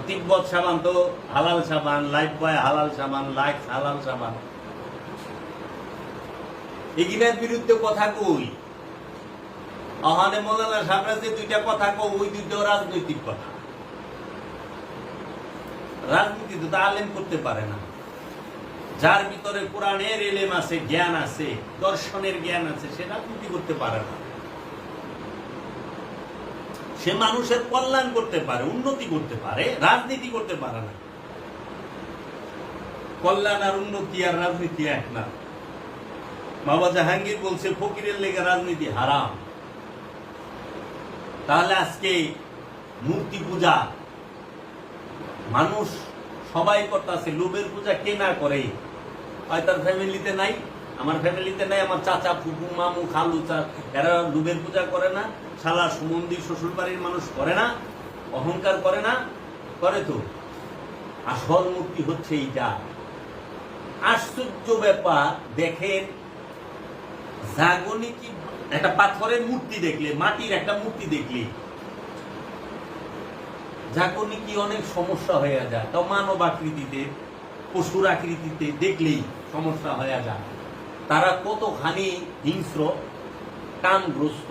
Speaker 1: তিব্বত সাবান তো হালাল সাবান, লাইফ বয় হালাল সাবান, লাইফ হালাল সাবান। এগুলোর বিরুদ্ধে কথা কই। অহানে মৌলানা সাহেবরা যে 2টা কথা কও, ওই 2টা রাজনৈতিক কথা। রাজনীতি তো আলেম করতে পারে না। যার ভিতরে কোরআনের এলেম আছে, জ্ঞান আছে, দর্শনের জ্ঞান আছে, সে রাজনীতি করতে পারে না। সে মানুষের কল্যাণ করতে পারে, উন্নতি করতে পারে, রাজনীতি করতে পারে না। কল্যাণ আর উন্নতি আর রাজনীতি এক না। বাবা জাহাঙ্গীর বলছে ফকিরের লেগে রাজনীতি হারাম। তাহলে আজকে মূর্তি পূজা মানুষ সবাই করতেছে, লোভের পূজা কে না করে? হয় তার ফ্যামিলিতে নাই, আমার ফ্যামিলিতে নাই, আমার চাচা ফুফু মামু খালু এরা লোভের পূজা করে না। শালা সুমন্দির শ্বশুর বাড়ির মানুষ করে না, অহংকার করে না? করে তো। আসল মূর্তি হচ্ছে এইটা। আশ্চর্য ব্যাপার দেখেন, জাগনিকি একটা পাথরের মূর্তি দেখলে, মাটির একটা মূর্তি দেখলে জাগনিকি অনেক সমস্যা হয়ে যায়। তাও মানব আকৃতিতে, পশুর আকৃতিতে দেখলেই সমস্যা হয়ে যায়। তারা কতখানি হিংস্র, কামগ্রস্ত।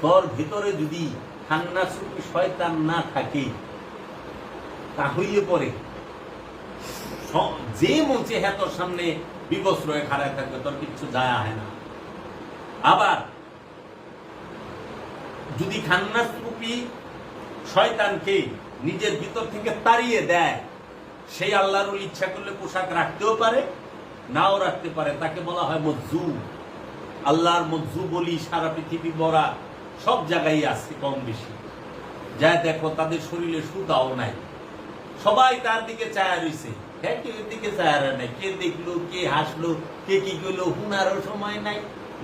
Speaker 1: তোর ভিতরে যদি খান্নাসরূপী শয়তান না থাকে, তাহলে পরে যে মঞ্চে হ্যাঁ তোর সামনে বিবস্ত্র হয়ে খাড়ায় থাকবে, তোর কিচ্ছু যায় হয় না। আবার যদি খান্নাসরূপী শয়তানকে নিজের ভিতর থেকে তাড়িয়ে দেয়, সেই আল্লাহর ইচ্ছা করলে পোশাক রাখতেও পারে, নাও রাখতে পারে। তাকে বলা হয় মজ্জু। আল্লাহর মজ্জু বলি সারা পৃথিবী ভরা সব জায়গায় আছে কম বেশি। যা দেখো তাদের শরীরে সুতাও নাই, সবাই তার দিকে চায়া রয়েছে। হ্যাঁ, কেউ দিকে চায়া নাই, কে দেখলো, কে হাসলো, কে কি করলো, হুনারও সময় নাই।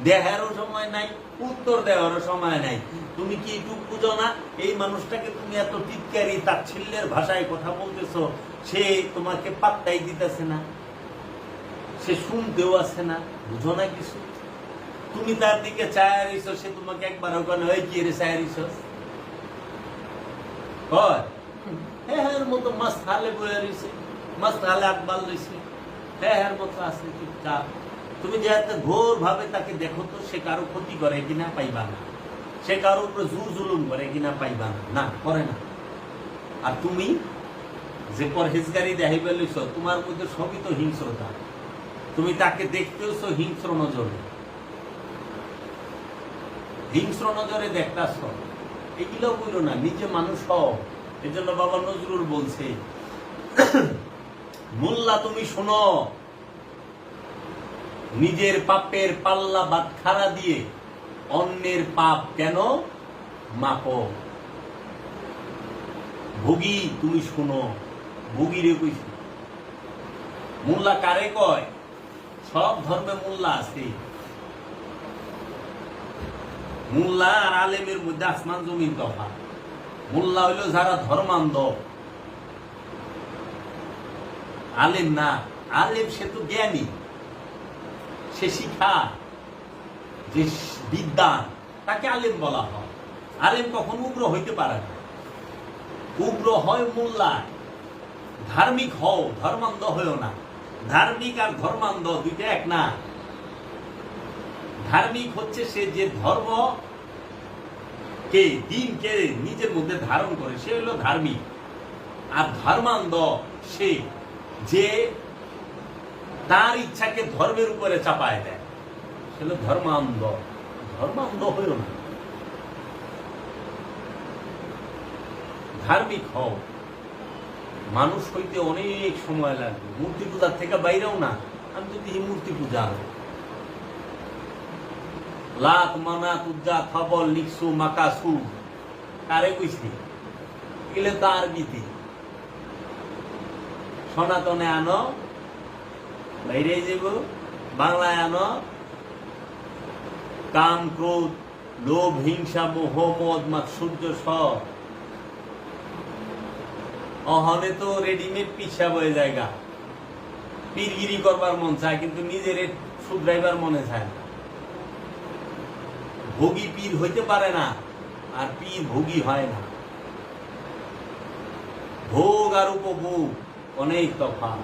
Speaker 1: দেহারও সময় নাই, উত্তর দেওয়ারও সময় নাই। তুমি কি একটু বুঝো না এই মানুষটাকে তুমি এত টিটকারি তাচ্ছিল্যের ভাষায় কথা বলতেছো, সে তোমাকে পাত্তাই দিতেছে না, সে শুনতেও আছে না, বুঝো না কিছু? তুমি তার দিকে চায় রইছো, সে তোমাকে একবার ওখানে ওই কি রে চায় রইছ, হ্যাঁ মতো মাছ হালে বয়ে রয়েছে, মাছ হালে আকবাল রয়েছে, হ্যাঁ মতো আছে চুপচাপ। তুমি যে ঘোর ভাবে তাকে দেখো তো, সে কারো ক্ষতি করে কিনা পাইবা না, সে কারো উপরে জোর জুলুম করে কিনা পাইবা না, না করে না। আর তুমি যে পরহেজগারি দেখাইবে লইছ, তোমার মধ্যে সবই তো হিংস্রতা। তুমি তাকে দেখতেছ হিংস্র নজরে, হিংস্র নজরে দেখতেছ। এগুলো বললো না, নিজে মানুষ হও। এই জন্য বাবা নজরুল বলছে, মোল্লা তুমি শোনো, নিজের পাপের পাল্লা বাটখারা দিয়ে অন্যের পাপ কেন মাপো। ভোগী তুমি শোনো, ভোগীরে কইছি। মোল্লা কারে কয়? সব ধর্মে মোল্লা আছে। মোল্লা আর আলেমের মধ্যে আসমান জমিন তফাৎ। মোল্লা হইল যারা ধর্মান্ধ, আলেম না। আলেম সে তো জ্ঞানী, সে শিখা, যে বিদ্যান, তাকে আলেম বলা হয়। আলেম কখন উগ্র হইতে পারে না, উগ্র হয় মোল্লা। ধার্মিক হও, ধর্মান্ধ হইও না। ধার্মিক আর ধর্মান্ধ দুইটা এক না। ধার্মিক হচ্ছে সে যে ধর্ম কে দিনকে নিজের মধ্যে ধারণ করে, সে হলো ধার্মিক। আর ধর্মান্ধ সে যে তার ইচ্ছাকে ধর্মের উপরে চাপায় দেয়, সে হলো ধর্মান্ধ। ধর্মান্ধ হইল না, ধার্মিক হও। মানুষ হইতে অনেক সময় লাগবে। মূর্তি পূজার থেকে বাইরেও না। আমি যদি এই মূর্তি পূজা লাত মানা তুজা খবল লিখছু মাকাসু কারে কইছি, এগুলো তো আরবিতে। সনাতনে আনো, বাইরে যাব, বাংলায় আনো। কাম ক্রোধ লোভ হিংসা মোহ মদ মাৎসর্য সব অহনে তো রেডিমেড পিছা বয়ে জায়গা। পীরগিরি করবার মন চায়, কিন্তু নিজের শুধরাইবার মনে চায় না। ভোগী পীর হইতে পারে না, আর পীর ভোগী হয় না। ভোগ আর উপভোগ অনেক তফাৎ,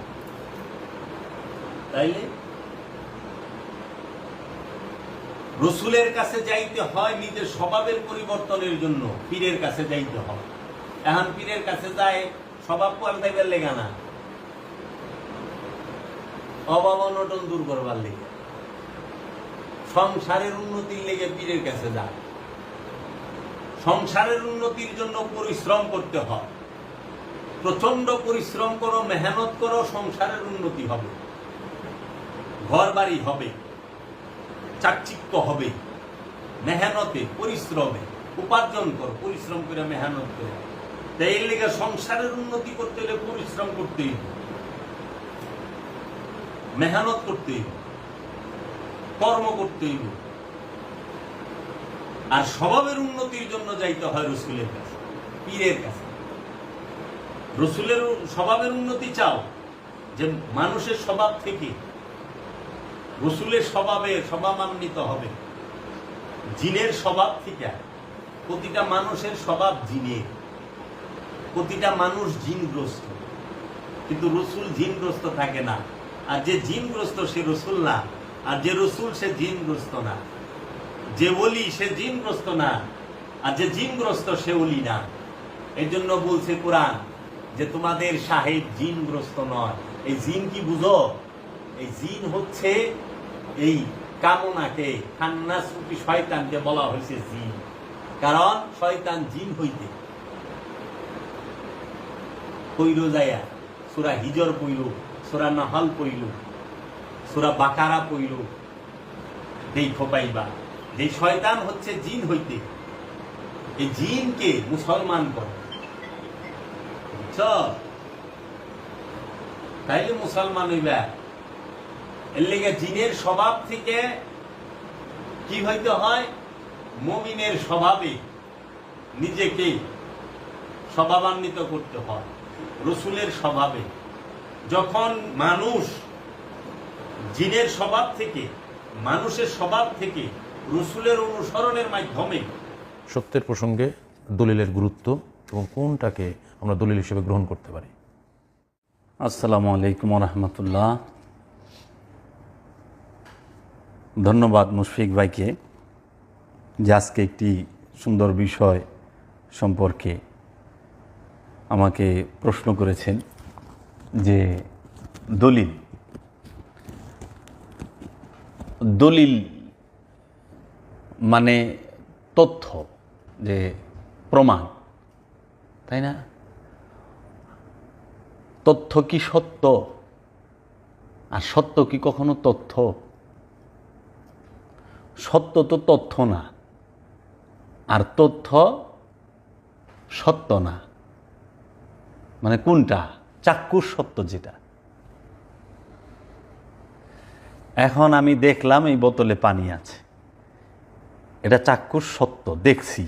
Speaker 1: তাইলে রসুলের কাছে যাইতে হয় নিজের স্বভাবের পরিবর্তনের জন্য। পীরের কাছে যাইতে হয়। এখন পীরের কাছে যায় স্বভাব পাল্টাইবার লেগে না, অভাব অনটন দূর করবার লেগে, সংসারের উন্নতির লেগে পীরের কাছে যায়। সংসারের উন্নতির জন্য পরিশ্রম করতে হয়। প্রচন্ড পরিশ্রম করো, মেহনত করো, সংসারের উন্নতি হবে, ঘর বাড়ি হবে, চাকচিক্য হবে। মেহনতে পরিশ্রমে উপার্জন করো, পরিশ্রম করে মেহনত করে। তাই এর লেগে সংসারের উন্নতি করতে হলে পরিশ্রম করতেই হবে, মেহনত করতেই হবে, কর্ম করতেই হবে। আর স্বভাবের উন্নতির জন্য যাইতে হয় রসুলের কাছে, পীরের কাছে। রসুলের স্বভাবের উন্নতি চাও, যে মানুষের স্বভাব থেকে রসুলের স্বভাবান্বিত হবে। জিনের স্বভাব থেকে, প্রতিটা মানুষের স্বভাব জিনের, প্রতিটা মানুষ জিনগ্রস্ত, কিন্তু রসুল জিনগ্রস্ত থাকে না। আর যে জিনগ্রস্ত সে রসুল না, আর যে রসুল সে জিনগ্রস্ত না। যে ওলি সে জিনগ্রস্ত না, আর যে জিনগ্রস্ত সে ওলি না। এই জন্য বলছে কোরআন যে তোমাদের সাহেব জিনগ্রস্ত নয়। এই জিন কি বুঝো? এই জিন হচ্ছে এই কামনাকে, খান্নাস রূপী শয়তানকে বলা হয়েছে জিন, কারণ শয়তান জিন হইতে পইল যায়া সূরা হিজর পইল, সূরা নাহল পইল, সূরা বাকারা পইল, দেখো পাইবা যে শয়তান হচ্ছে জিন হইতে। এই জিনকে মুসলমান করে, তাইলে মুসলমান হইবা। এর লেগে জিনের স্বভাব থেকে কি হইতে হয়? মুমিনের স্বভাবে নিজেকে স্বভাবান্বিত করতে হয় রসুলের স্বভাবে। যখন মানুষ জিনের স্বভাব থেকে, মানুষের স্বভাব থেকে রসুলের অনুসরণের মাধ্যমে
Speaker 2: সত্যের প্রসঙ্গে দলিলের গুরুত্ব এবং কোনটাকে আমরা দলিল হিসেবে গ্রহণ করতে পারি।
Speaker 3: আসসালামু আলাইকুম রহমতুল্লাহ। ধন্যবাদ মুশফিক ভাইকে যে আজকে একটি সুন্দর বিষয় সম্পর্কে আমাকে প্রশ্ন করেছেন, যে দলিল মানে তথ্য, যে প্রমাণ, তাই না? তথ্য কি সত্য? আর সত্য কি কখনো তথ্য? সত্য তো তথ্য না, আর তথ্য সত্য না। মানে কোনটা? চাক্ষুষ সত্য যেটা। এখন আমি দেখলাম এই বোতলে পানি আছে, এটা চাক্ষুষ সত্য, দেখছি।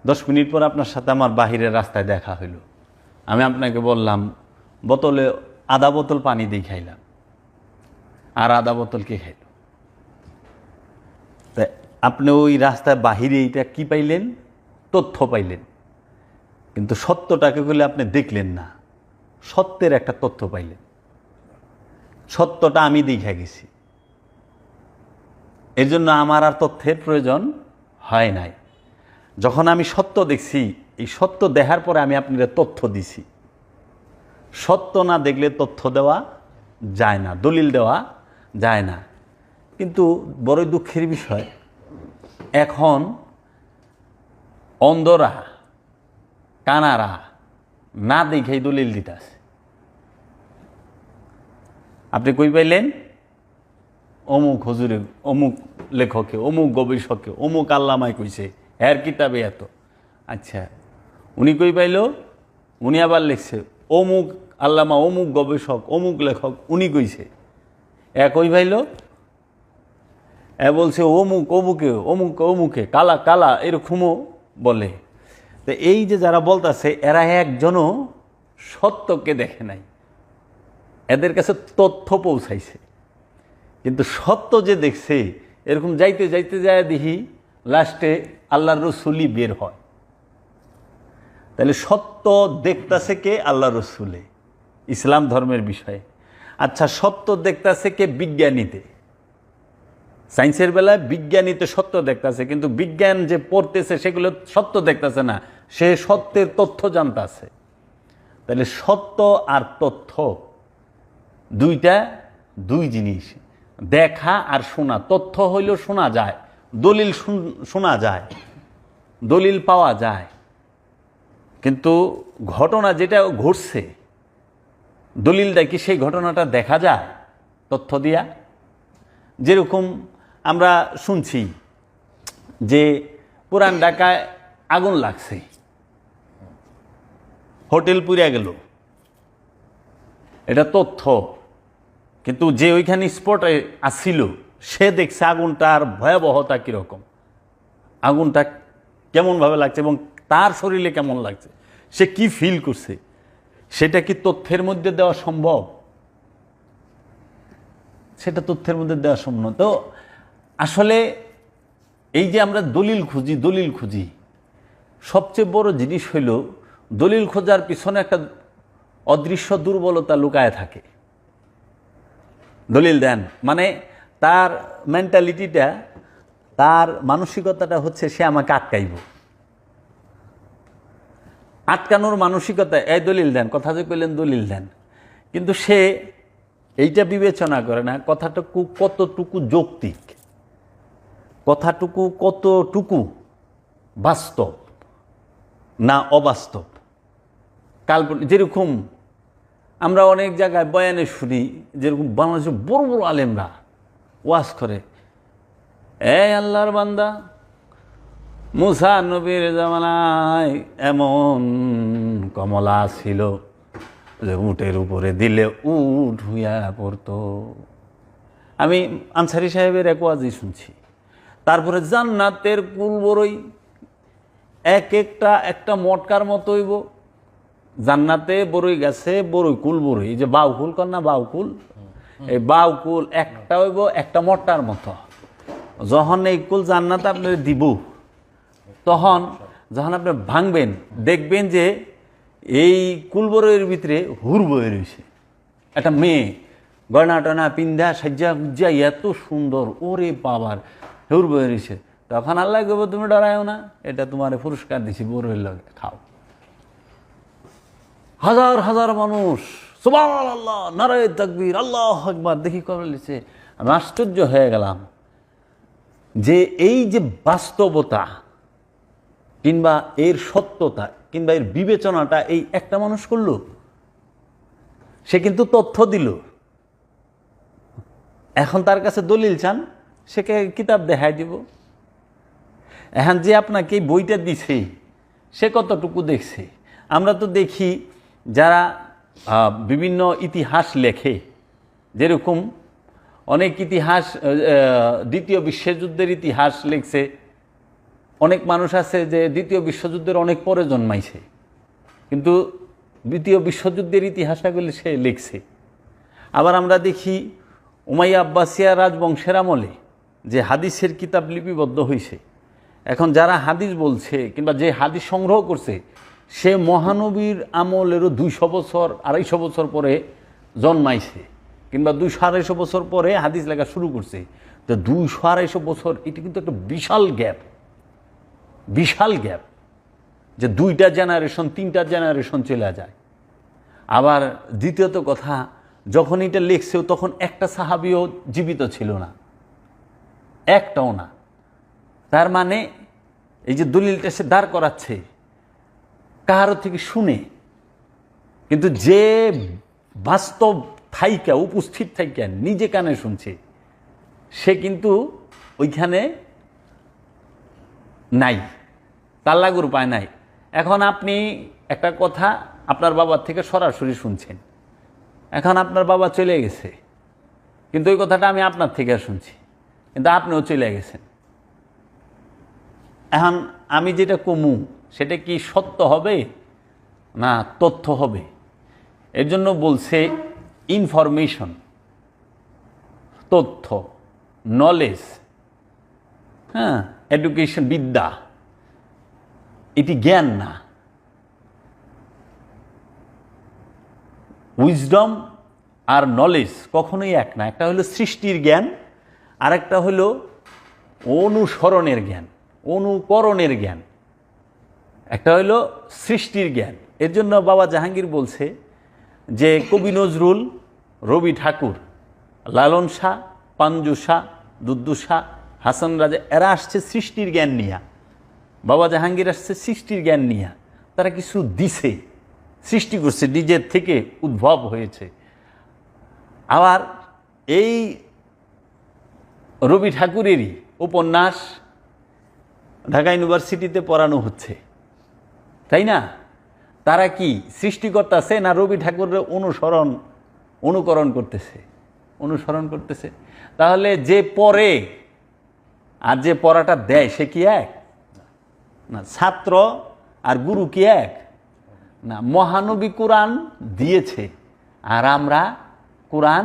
Speaker 3: 10 মিনিট পর আপনার সাথে আমার বাহিরের রাস্তায় দেখা হইল, আমি আপনাকে বললাম বোতলে আধা বোতল পানি দিয়ে খাইলাম, আর আধা বোতল কে খাইল? তাই আপনি ওই রাস্তায় বাহিরে এইটা কি পাইলেন? তথ্য পাইলেন, কিন্তু সত্যটাকে বলে আপনি দেখলেন না, সত্যের একটা তথ্য পাইলেন। সত্যটা আমি দেখা গেছি, এর জন্য আমার আর তথ্যের প্রয়োজন হয় নাই। যখন আমি সত্য দেখছি, এই সত্য দেখার পরে আমি আপনাদের তথ্য দিছি। সত্য না দেখলে তথ্য দেওয়া যায় না, দলিল দেওয়া যায় না। কিন্তু বড়ই দুঃখের বিষয়, এখন অন্ধরা, কানারা না দেখেই দলিল দিতেছে। আপনি কই পাইলেন? অমুক হুজুরে, অমুক লেখকে, অমুক গবেষকে, অমুক আল্লামায় কইছে, এর কিতাবে এত। আচ্ছা, উনি কই পাইল? উনি আবার লিখছে অমুক আল্লামা, অমুক গবেষক, অমুক লেখক উনি কইছে। কই পাইল? বলছে অমুক অমুকে, অমুক অমুকে, কালা কালা, এরকমও বলে। তো এই যে যারা বলতেছে, এরা একজনও সত্যকে দেখে নাই, এদের কাছে তথ্য পৌঁছাইছে। কিন্তু সত্য যে দেখছে, এরকম যাইতে যাইতে যায় দেখি লাস্টে আল্লাহর রসুলই বের হয়। তাহলে সত্য দেখতেছে কে? আল্লাহ রসুলে, ইসলাম ধর্মের বিষয়ে। আচ্ছা, সত্য দেখতেছে কে? বিজ্ঞানীতে। সায়েন্সের বেলায় বিজ্ঞানীতে সত্য দেখতেছে, কিন্তু বিজ্ঞান যে পড়তেছে সেগুলো সত্য দেখতেছে না, সে সত্যের তথ্য জানতেছে। তাহলে সত্য আর তথ্য দুই জিনিস, দেখা আর শোনা। তথ্য হইল শোনা যায়, দলিল শোনা যায়, দলিল পাওয়া যায়, কিন্তু ঘটনা যেটা ঘটছে, দলিলটা কি সেই ঘটনাটা দেখা যায় তথ্য দিয়া? যেরকম আমরা শুনছি যে পুরান ঢাকায় আগুন লাগছে, হোটেল পুড়ে গেল, এটা তথ্য। কিন্তু যে ওইখানে স্পটে আসছিল, সে দেখছে আগুনটার ভয়াবহতা কীরকম, আগুনটা কেমনভাবে লাগছে এবং তার শরীরে কেমন লাগছে, সে কি ফিল করছে, সেটা কি তথ্যের মধ্যে দেওয়া সম্ভব? সেটা তথ্যের মধ্যে দেওয়া সম্ভব। তো আসলে এই যে আমরা দলিল খুঁজি, সবচেয়ে বড় জিনিস হইল দলিল খোঁজার পিছনে একটা অদৃশ্য দুর্বলতা লুকায় থাকে। দলিল দেন মানে তার মেন্টালিটিটা, তার মানসিকতাটা হচ্ছে সে আমাকে আটকাইব। আটকানোর মানসিকতা, এই দলিল দেন, কথা যে কইলেন দলিল দেন, কিন্তু সে এইটা বিবেচনা করে না কথাটুকু কতটুকু যৌক্তিক, কথাটুকু কতটুকু বাস্তব না অবাস্তব, কাল্পনিক। যেরকম আমরা অনেক জায়গায় বয়ানে শুনি, যেরকম বাংলাদেশের বড় বড় আলেমরা ওয়াজ করে, আল্লাহর বান্দা, মুসা নবীর জামানায় এমন কমলা ছিল যে উটের উপরে দিলে উট হইয়া পড়তো। আমি আনসারি সাহেবের এক ওয়াজই শুনছি। তারপরে জান্নাতের কুল বড়ই এক একটা মটকার মতো হইব, জান্নাতে বড়ই গাছে বড়ই কুল বড়ই, এই যে বাউকুল কর না, বাউকুল, এই বাউকুল একটা হইব একটা মটকার মতো। যখন এই কুল জান্নাত আপনার দিব, তখন যখন আপনি ভাঙবেন দেখবেন যে এই কুল বড়ইয়ের ভিতরে হুর বয়ে রয়েছে একটা মেয়ে, গয়না টয়না পিন্ধা সাজ্জা গুজ্জা এত সুন্দর, ওরে বাবার হুর বয়ে রয়েছে। তখন আল্লাহ কইব তুমি ডরায়ও না, এটা তোমার পুরস্কার দিছি, বড়ইয়ের লগে খাও। হাজার হাজার মানুষ সুবহানাল্লাহ, নারায়ে তাকবীর, আল্লাহু আকবার দেখি কবে লিখছে। আমি আশ্চর্য হয়ে গেলাম যে এই যে বাস্তবতা কিংবা এর সত্যতা কিংবা এর বিবেচনাটা এই একটা মানুষ করলো। সে কিন্তু তথ্য দিল, এখন তার কাছে দলিল চান, সে কিতাব দেখাই দিব। এখন যে আপনাকে এই বইটা দিছে সে কতটুকু দেখছে? আমরা তো দেখি যারা বিভিন্ন ইতিহাস লেখে, যেরকম অনেক ইতিহাস, দ্বিতীয় বিশ্বযুদ্ধের ইতিহাস লিখছে, অনেক মানুষ আছে যে দ্বিতীয় বিশ্বযুদ্ধের অনেক পরে জন্মাইছে, কিন্তু দ্বিতীয় বিশ্বযুদ্ধের ইতিহাসগুলি সে লিখছে। আবার আমরা দেখি উমাইয়া আব্বাসিয়া রাজবংশের আমলে যে হাদিসের কিতাব লিপিবদ্ধ হয়েছে, এখন যারা হাদিস বলছে কিংবা যে হাদিস সংগ্রহ করছে সে মহানবীর আমলেরও 200 বছর 250 বছর পরে জন্মাইছে, কিংবা 200-250 বছর পরে হাদিস লেখা শুরু করছে। তো 200-250 বছর, এটা কিন্তু একটা বিশাল গ্যাপ, বিশাল গ্যাপ, যে 2টা জেনারেশন 3টা জেনারেশন চলে যায়। আবার দ্বিতীয়ত কথা, যখন এটা লিখছেও তখন একটা সাহাবিও জীবিত ছিল না, একটাও না। তার মানে এই যে দলিলটা সে দাঁড় করাচ্ছে কারো থেকে শুনে, কিন্তু যে বাস্তব থাইকা উপস্থিত থাইকা নিজে কানে শুনছে সে কিন্তু ওইখানে নাই, তার লাগুর পায় নাই। এখন আপনি একটা কথা আপনার বাবার থেকে সরাসরি শুনছেন, এখন আপনার বাবা চলে গেছে, কিন্তু ওই কথাটা আমি আপনার থেকে শুনছি, কিন্তু আপনিও চলে গেছেন। এখন আমি যেটা কমু সেটা কি সত্য হবে না তথ্য হবে? এর জন্য বলছে ইনফরমেশন, তথ্য, নলেজ, হ্যাঁ, এডুকেশন, বিদ্যা, এটি জ্ঞান না। উইজডম আর নলেজ কখনোই এক না। একটা হলো সৃষ্টির জ্ঞান, আর একটা হলো অনুসরণের জ্ঞান, অনুকরণের জ্ঞান। একটা হলো সৃষ্টির জ্ঞান। এর জন্য বাবা জাহাঙ্গীর বলছে যে কবি নজরুল, রবি ঠাকুর, লালন শাহ, পাঞ্জু শাহ, দুদ্দু শাহ, হাসান রাজা, এরা আসছে সৃষ্টির জ্ঞান নিয়ে, বাবা জাহাঙ্গীর আসছে সৃষ্টির জ্ঞান নিয়ে। তারা কিছু দিছে, সৃষ্টি করছে, নিজের থেকে উদ্ভব হয়েছে। আবার এই রবি ঠাকুরেরই উপন্যাস ঢাকা ইউনিভার্সিটিতে পড়ানো হচ্ছে, তাই না? তারা কি সৃষ্টি করতেছে না রবি ঠাকুরের অনুকরণ করতেছে? অনুসরণ করতেছে। তাহলে যে পড়ে আর যে পড়াটা দেয় সে কি এক না? ছাত্র আর গুরু কি এক না? মহানবী কোরআন দিয়েছে আর আমরা কোরআন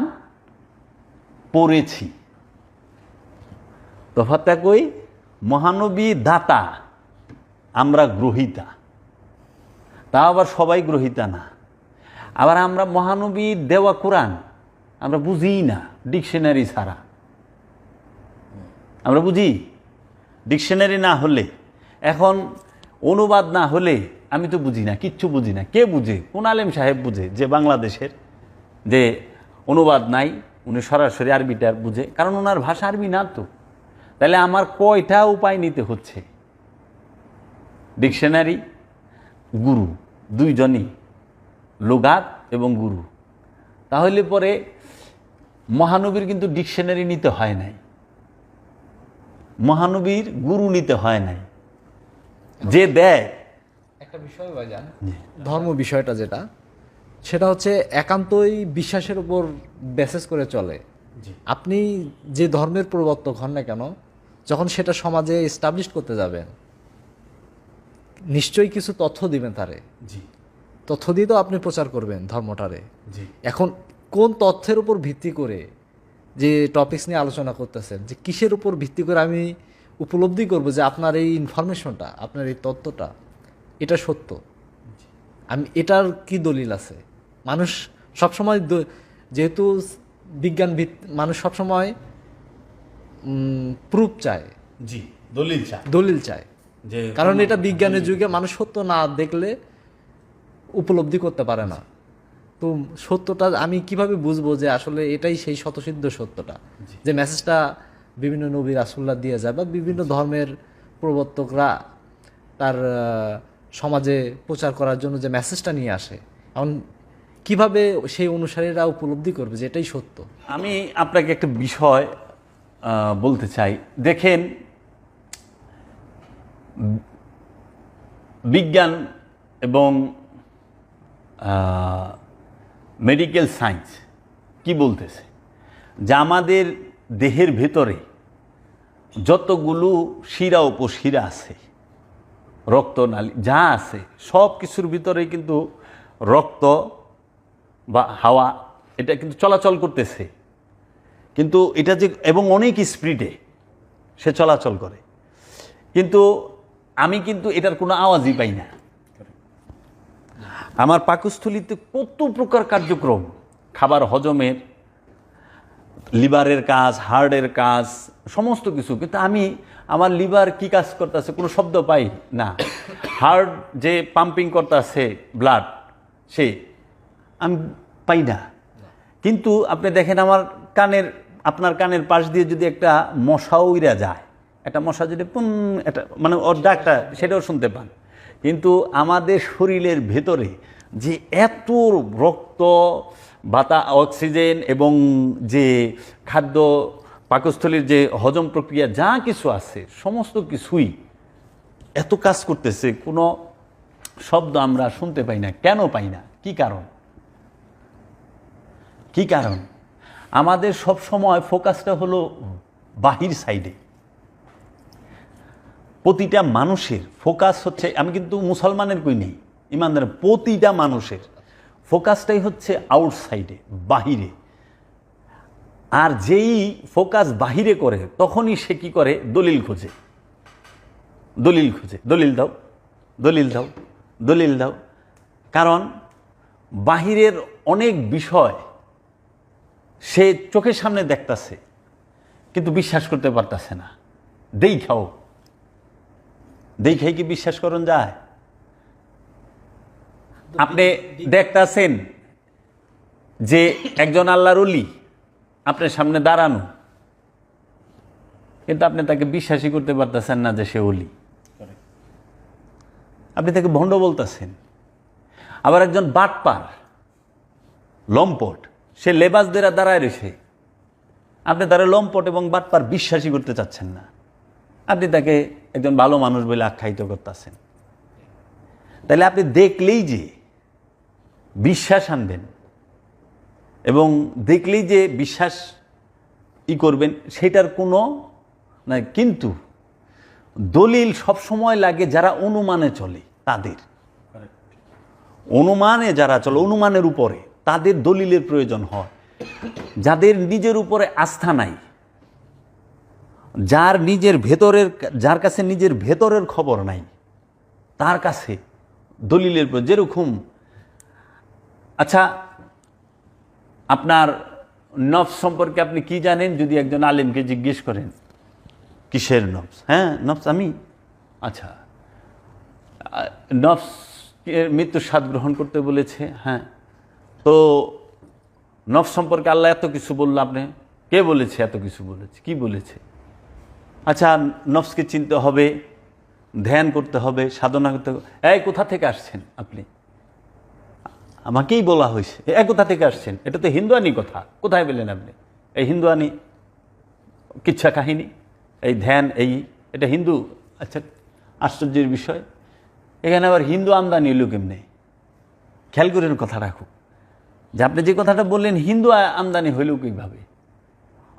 Speaker 3: পড়েছি। তফাৎটা কই? মহানবী দাতা, আমরা গ্রহীতা। তা আবার সবাই গ্রহীতা না। আবার আমরা মহানবী দেওয়া কোরআন আমরা বুঝি না ডিকশনারি ছাড়া। আমরা বুঝি ডিকশনারি না হলে, এখন অনুবাদ না হলে আমি তো বুঝি না, কিচ্ছু বুঝি না। কে বুঝে? কোন আলেম সাহেব বুঝে যে বাংলাদেশের যে অনুবাদ নাই, উনি সরাসরি আরবিটা বুঝে, কারণ ওনার ভাষা আরবি না তো। তাহলে আমার কয়টা উপায় নিতে হচ্ছে? ডিকশনারি, গুরু, দুইজনই, লুগাত এবং গুরু। তাহলে পরে মহানবীর কিন্তু ডিকশনারি নিতে হয় নাই, মহানবীর গুরু নিতে হয় নাই। যে দেয়
Speaker 4: একটা বিষয় ভাইজান, ধর্ম বিষয়টা যেটা, সেটা হচ্ছে একান্তই বিশ্বাসের উপর বেসেস করে চলে। আপনি যে ধর্মের প্রবর্তক হন না কেন, যখন সেটা সমাজে এস্টাবলিশ করতে যাবেন, নিশ্চয়ই কিছু তথ্য দিবেন তারে।
Speaker 2: জি
Speaker 4: তথ্য দিয়ে তো আপনি প্রচার করবেন ধর্মটারে।
Speaker 2: জি
Speaker 4: এখন কোন তথ্যের উপর ভিত্তি করে যে টপিকস নিয়ে আলোচনা করতেছেন, যে কিসের উপর ভিত্তি করে আমি উপলব্ধি করব যে আপনার এই ইনফরমেশনটা, আপনার এই তথ্যটা এটা সত্য, আমি এটার কি দলিল আছে? মানুষ সবসময় যেহেতু বিজ্ঞান মানুষ সবসময় প্রুফ চায়,
Speaker 2: জি দলিল চায়,
Speaker 4: দলিল চায়,
Speaker 2: যে
Speaker 4: কারণ এটা বিজ্ঞানের যুগে মানুষ সত্য না দেখলে উপলব্ধি করতে পারে না। তো সত্যটা আমি কিভাবে বুঝবো যে আসলে এটাই সেই শতসিদ্ধ সত্যটা, যে মেসেজটা বিভিন্ন নবী রাসূলুল্লাহ দিয়ে যায় বা বিভিন্ন ধর্মের প্রবর্তকরা তার সমাজে প্রচার করার জন্য যে মেসেজটা নিয়ে আসে, এখন কিভাবে সেই অনুসারীরা উপলব্ধি করবে যে এটাই সত্য?
Speaker 3: আমি আপনাকে একটা বিষয় বলতে চাই। দেখেন, বিজ্ঞান এবং মেডিকেল সায়েন্স কি বলতেছে, যে আমাদের দেহের ভেতরে যতগুলো শিরা উপশিরা আছে, রক্তনালী যা আছে, সব কিছুর ভিতরে কিন্তু রক্ত বা হাওয়া এটা কিন্তু চলাচল করতেছে। কিন্তু এটা যে এবং অনেক স্পিডে সে চলাচল করে, কিন্তু আমি কিন্তু এটার কোনো আওয়াজই পাই না। আমার পাকস্থলীতে কত প্রকার কার্যক্রম, খাবার হজমের, লিভারের কাজ, হার্টের কাজ, সমস্ত কিছু, কিন্তু আমি আমার লিভার কি কাজ করতেছে কোনো শব্দ পাই না। হার্ট যে পাম্পিং করতেছে ব্লাড, সে আমি পাই না। কিন্তু আপনি দেখেন আমার আপনার কানের পাশ দিয়ে যদি একটা মশা উইরা যায়, একটা মশা যদি একটা মানে ওর ডাকটা সেটাও শুনতে পান। কিন্তু আমাদের শরীরের ভেতরে যে এত রক্ত, অক্সিজেন এবং যে খাদ্য, পাকস্থলীর যে হজম প্রক্রিয়া যা কিছু আছে, সমস্ত কিছুই এত কাজ করতেছে, কোনো শব্দ আমরা শুনতে পাই না। কেন পাই না? কি কারণ? কি কারণ? আমাদের সব সময় ফোকাসটা হলো বাহির সাইডে। প্রতিটা মানুষের ফোকাস হচ্ছে, আমি কিন্তু মুসলমানের কই নেই, ইমানদার, প্রতিটা মানুষের ফোকাসটাই হচ্ছে আউটসাইডে, বাহিরে। আর যেই ফোকাস বাহিরে করে তখনই সে কি করে? দলিল খোঁজে, দলিল খোঁজে, দলিল দাও, দলিল দাও, দলিল দাও। কারণ বাহিরের অনেক বিষয় সে চোখের সামনে দেখতেছে কিন্তু বিশ্বাস করতে পারতেছে না। দেখাও, দেখাই কি বিশ্বাস করুন যায়? আপনি দেখতেছেন যে একজন আল্লাহর ওলি আপনার সামনে দাঁড়ানো, কিন্তু আপনি তাকে বিশ্বাসই করতে পারতেছেন না যে সে ওলি। আপনি তাকে ভণ্ড বলতেছেন। আবার একজন বাটপার, লম্পট, সে লেবাস দেরা দাঁড়ায় রয়েছে, আপনি তারা লম্পট এবং বাটপার বিশ্বাসই করতে চাচ্ছেন না, আপনি তাকে একজন ভালো মানুষ বলে আখ্যায়িত করতেছেন। তাহলে আপনি দেখলেই যে বিশ্বাস আনবেন এবং দেখলেই যে বিশ্বাস করবেন সেটার কোনো না। কিন্তু দলিল সবসময় লাগে যারা অনুমানে চলে, তাদের অনুমানে যারা চলে, অনুমানের উপরে তাদের দলিলের প্রয়োজন হয়। যাদের নিজের উপরে আস্থা নাই, যার কাছে নিজের ভেতরের খবর নাই, তার কাছে দলিলের প্রয়োজন। যেরকম, আচ্ছা, আপনার নফস সম্পর্কে আপনি কি জানেন যদি একজন আলেমকে জিজ্ঞেস করেন? কিসের নফস? হ্যাঁ, নফস আমি, আচ্ছা, নফস মৃত্যুর স্বাদ গ্রহণ করতে বলেছে। হ্যাঁ, তো নফস সম্পর্কে আল্লাহ এত কিছু বলল, আপনি কে বলেছে এত কিছু বলেছে? কি বলেছে? আচ্ছা, নফসকে চিনতে হবে, ধ্যান করতে হবে, সাধনা করতে হবে। এই কোথা থেকে আসছেন আপনি? আমাকেই বলা হয়েছে। কোথা থেকে আসছেন? এটা তো হিন্দুয়ানি কথা, কোথায় পেলেন আপনি? এই হিন্দুয়ানি কিচ্ছা কাহিনী, এই ধ্যান, এটা হিন্দু? আচ্ছা, আশ্চর্যের বিষয়, এখানে আবার হিন্দু আমদানি এলো কেমনে? খেয়াল করেন, কথা রাখুক যে আপনি যে কথাটা বললেন হিন্দু আমদানি হইল কীভাবে?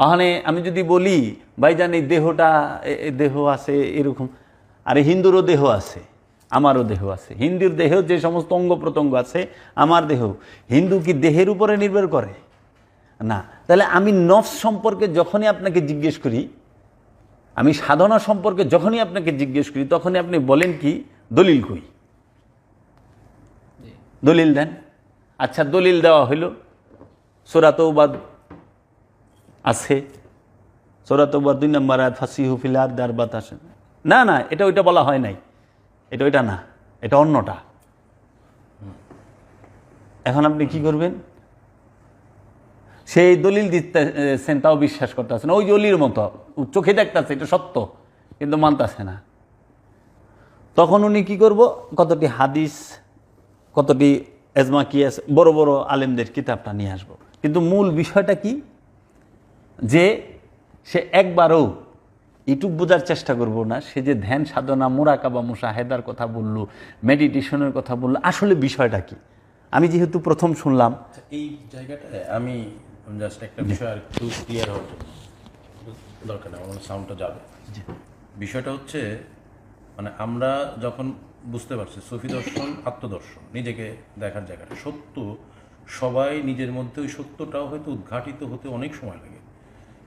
Speaker 3: ওখানে আমি যদি বলি ভাইজান এই দেহটা দেহ আছে এরকম, আরে হিন্দুরও দেহ আছে, আমারও দেহ আছে। হিন্দুর দেহ যে সমস্ত অঙ্গ প্রত্যঙ্গ আছে আমার দেহ, হিন্দু কি দেহের উপরে নির্ভর করে? না। তাহলে আমি নফস সম্পর্কে যখনই আপনাকে জিজ্ঞেস করি, আমি সাধনা সম্পর্কে যখনই আপনাকে জিজ্ঞেস করি, তখনই আপনি বলেন কি দলিল কই, দলিল দেন। আচ্ছা দলিল দেওয়া হইল, সূরা তাওবা আছে, সূরা তাওবার 2 নম্বর আয়াত ফাসিহু ফিল আরদি আরবাআতা আশহুর। না না, এটা ওইটা বলা হয় নাই, এটা ওইটা না, এটা অন্যটা। এখন আপনি কি করবেন? সেই দলিল দিতেছেন, তাও বিশ্বাস করতেছেন, ওই অলির মতো চোখে দেখতেছে এটা সত্য, কিন্তু মানতেছে না। তখন উনি কি করব, কতটি হাদিস, কতটি এজমা কিয়াস, বড় বড় আলেমদের কিতাবটা নিয়ে আসবো। কিন্তু মূল বিষয়টা কি, যে সে একবারও ইউটিউব বোঝার চেষ্টা করব না, সে যে ধ্যান সাধনা মুরাকাবা মুশাহেদার কথা বলল, মেডিটেশনের কথা বলল, আসলে বিষয়টা কি। আমি যেহেতু প্রথম শুনলাম,
Speaker 2: এই জায়গাটায় আমি জাস্ট একটা বিষয় আর একটু ক্লিয়ার হওয়ার জন্য, দরকার নেই আমার সাউন্ডটা যাবে। বিষয়টা হচ্ছে মানে আমরা যখন বুঝতে পারছি সুফি দর্শন আত্মদর্শন, নিজেকে দেখার জায়গাটা সত্য, সবাই নিজের মধ্যে ওই সত্যটাও হয়তো উদ্ঘাটিত হতে অনেক সময় লাগে।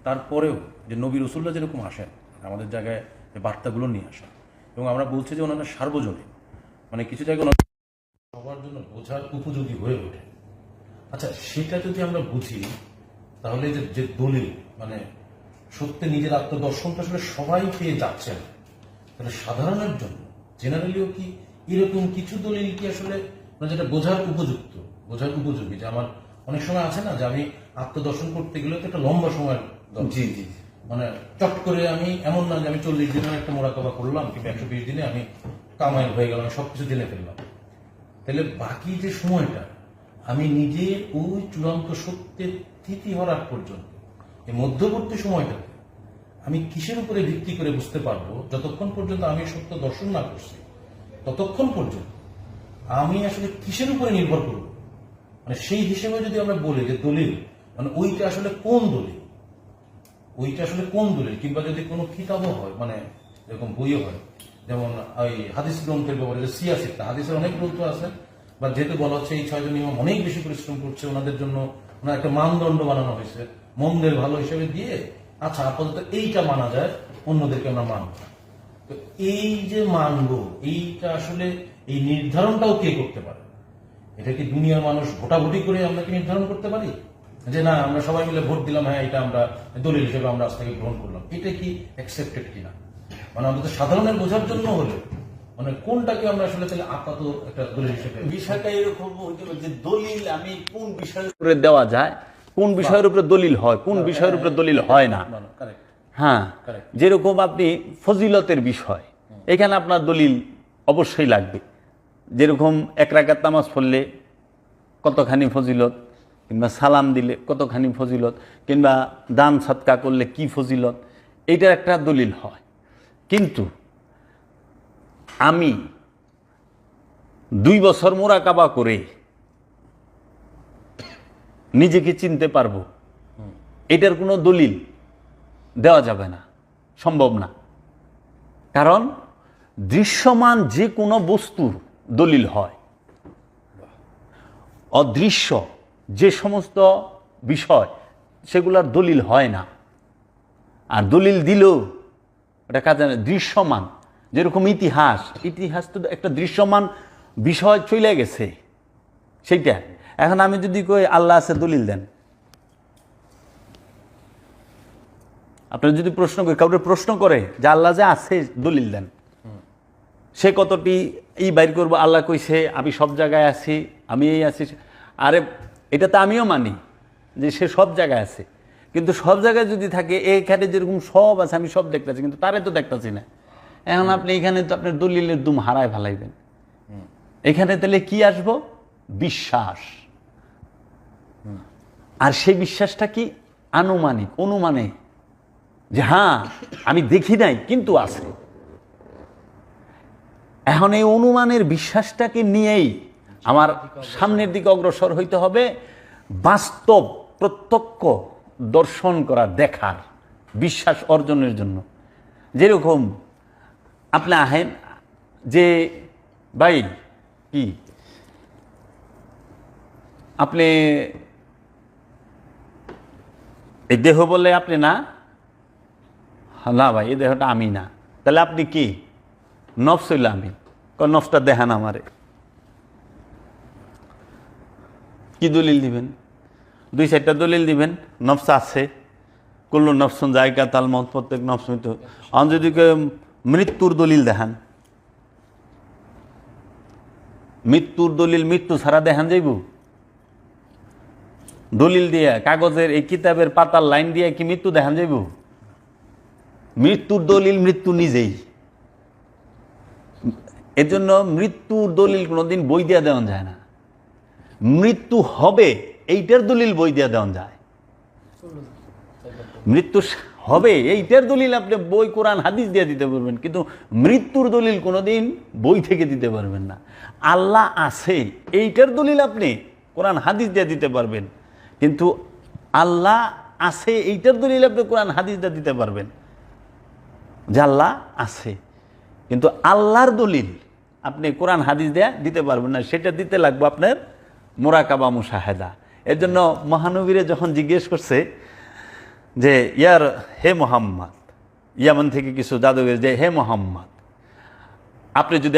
Speaker 2: তারপরেও যে নবী রসুল্লাহ যেরকম আসেন আমাদের জায়গায় যে বার্তাগুলো নিয়ে আসেন, এবং আমরা বলছি যে ওনারা সার্বজনীন, মানে কিছু জায়গায় সবার জন্য বোঝার উপযোগী হয়ে ওঠে। আচ্ছা সেটা যদি আমরা বুঝি, তাহলে যে দলিল মানে সত্যি নিজের আত্মদর্শনটা আসলে সবাই পেয়ে যাচ্ছেন, তাহলে সাধারণের জন্য জেনারেলিও কি এরকম কিছু দলিল কি আসলে মানে যেটা বোঝার উপযুক্ত, বোঝার উপযোগী? যে আমার অনেক সময় আছে না যে আমি আত্মদর্শন করতে গেলে তো একটা লম্বা সময়, জি জি, মানে চট করে আমি এমন না যে আমি 40 দিনের একটা মোরাকাবা করলাম কিংবা 120 দিনে আমি কামাই হয়ে গেলাম, সবকিছু জেনে ফেললাম। তাহলে বাকি যে সময়টা আমি নিজের ওই চূড়ান্ত সত্যের স্থিতি হওয়ার পর্যন্ত, এই মধ্যবর্তী সময়টাতে আমি কিসের উপরে ভিত্তি করে বুঝতে পারবো? যতক্ষণ পর্যন্ত আমি সত্য দর্শন না করছি ততক্ষণ পর্যন্ত আমি আসলে কিসের উপরে নির্ভর করব? মানে সেই হিসেবে যদি আমরা বলি যে দলিল মানে ওইটা আসলে কোন দলিল, ওইটা আসলে কোন দলিল, কিংবা যদি কোনো কিতাবও হয়, মানে এরকম বইও হয়, যেমন ওই হাদিস গ্রন্থের ব্যাপারে যে সিয়াসিটা, হাদিসের অনেক গ্রন্থ আছে, বা যেহেতু বলা হচ্ছে এই 6 জন ইমাম অনেক বেশি পরিশ্রম করছে, ওনাদের জন্য ওনার একটা মানদণ্ড বানানো হয়েছে মন্দের ভালো হিসেবে দিয়ে, আচ্ছা আপাতত এইটা মানা যায়, অন্যদেরকে আমরা মানব। তো এই যে মানবো, এইটা আসলে এই নির্ধারণটাও কে করতে পারে? এটা কি দুনিয়ার মানুষ ভোটাভুটি করে আমরা কি নির্ধারণ করতে পারি যে না আমরা সবাই মিলে ভোট দিলাম, হ্যাঁ এটা আমরা দলিল হিসেবে আমরা আজ থেকে গ্রহণ করলাম, এটা কি অ্যাকসেপ্টেড কিনা? মানে আমাদের সাধারণের বোঝার জন্য হলে মানে কোনটাকে আমরা আসলে তাহলে আপাতত একটা দলিল হিসেবে,
Speaker 1: বিষয়টা এরকম হইতে পারে যে দলিল আমি কোন বিষয়ের
Speaker 3: উপরে দেওয়া যায়, কোন বিষয়ের উপরে দলিল হয়, কোন বিষয়ের উপরে দলিল হয় না। হ্যাঁ, যেরকম আপনি ফজিলতের বিষয়, এখানে আপনার দলিল অবশ্যই লাগবে। যেরকম 1 রাকাত নামাজ পড়লে কতখানি ফজিলত, কিংবা সালাম দিলে কতখানি ফজিলত, কিংবা দান সৎকা করলে কি ফজিলত, এইটার একটা দলিল হয়। কিন্তু আমি 2 বছর মুরাকাবা করে নিজেকে চিনতে পারবো, এটার কোনো দলিল দেওয়া যাবে না, সম্ভব না। কারণ দৃশ্যমান যে কোনো বস্তুর দলিল হয়, অদৃশ্য যে সমস্ত বিষয় সেগুলোর দলিল হয় না। আর দলিল দিলেও এটা কাজে না। দৃশ্যমান যেরকম ইতিহাস, ইতিহাস তো একটা দৃশ্যমান বিষয় চলে গেছে সেইটা। এখন আমি যদি কই আল্লাহ আছে, দলিল দেন। আপনারা যদি প্রশ্ন করে, কাউকে প্রশ্ন করে যে আল্লাহ যে আছে দলিল দেন, সে কতটি এই বাইর করবো, আল্লাহ কইছে আমি সব জায়গায় আছি, আমি এই আছি। আরে এটা তো আমিও মানি যে সে সব জায়গায় আছে, কিন্তু সব জায়গায় যদি থাকে, এখানে যেরকম সব আছে আমি সব দেখতেছি, কিন্তু তারে তো দেখতেছি না। এখন আপনি এখানে তো আপনার দলিলের দুম হারায় ফেলাইবেন। এখানে তাহলে কি আসবো? বিশ্বাস। আর সেই বিশ্বাসটা কি? আনুমানিক, অনুমানে, যে হ্যাঁ আমি দেখি নাই কিন্তু আছে। এখন এই অনুমানের বিশ্বাসটাকে নিয়েই আমার সামনের দিকে অগ্রসর হইতে হবে। বাস্তব প্রত্যক্ষ দর্শন করা, দেখার, বিশ্বাস অর্জনের জন্য। যেরকম আপনি আহেন যে ভাই কি আপনি এই দেহ বলে আপনি না, না ভাই এই দেহটা আমি না, তাহলে আপনি কি? নফস হইল আমি। নফসটা দেখান আমারে, কি দলিল দিবেন? 2-4টা দলিল দিবেন। নফস আছে, কুল্লু নফসুন যায়কাতুল মউত, প্রত্যেক নফস মৃত্যু। আমি যদি মৃত্যুর দলিল দেখান, মৃত্যুর দলিল মৃত্যু ছাড়া দেখান যাইব? দলিল দিয়ে কাগজের এই কিতাবের পাতার লাইন দিয়ে কি মৃত্যু দেখান যাইব? মৃত্যুর দলিল মৃত্যু নিজেই। এর জন্য মৃত্যুর দলিল কোনোদিন বই দিয়ে দেওয়া যায় না। মৃত্যু হবে এইটার দলিল বই দিয়ে দেওয়া যায়। মৃত্যু হবে এইটার দলিল আপনি বই, কোরআন, হাদিস দিয়ে দিতে পারবেন, কিন্তু মৃত্যুর দলিল কোনোদিন বই থেকে দিতে পারবেন না। আল্লাহ আছে এইটার দলিল আপনি কোরআন, হাদিস দিয়ে দিতে পারবেন, কিন্তু আল্লাহ আছে এইটার দলিল আপনি কোরআন, হাদিস দিয়ে দিতে পারবেন যে আল্লাহ আছে, কিন্তু আল্লাহর দলিল আপনি কোরআন, হাদিস দিয়ে দিতে পারবেন না। সেটা দিতে লাগবে আপনার মুরাকাবা, মুশাহেদা। এর জন্য মহানবীরে যখন জিজ্ঞেস করছে যে ইয়ার হে মোহাম্মদ, ইয়ামান থেকে কিছু জাদুঘর, যে হে মোহাম্মদ আপনি যদি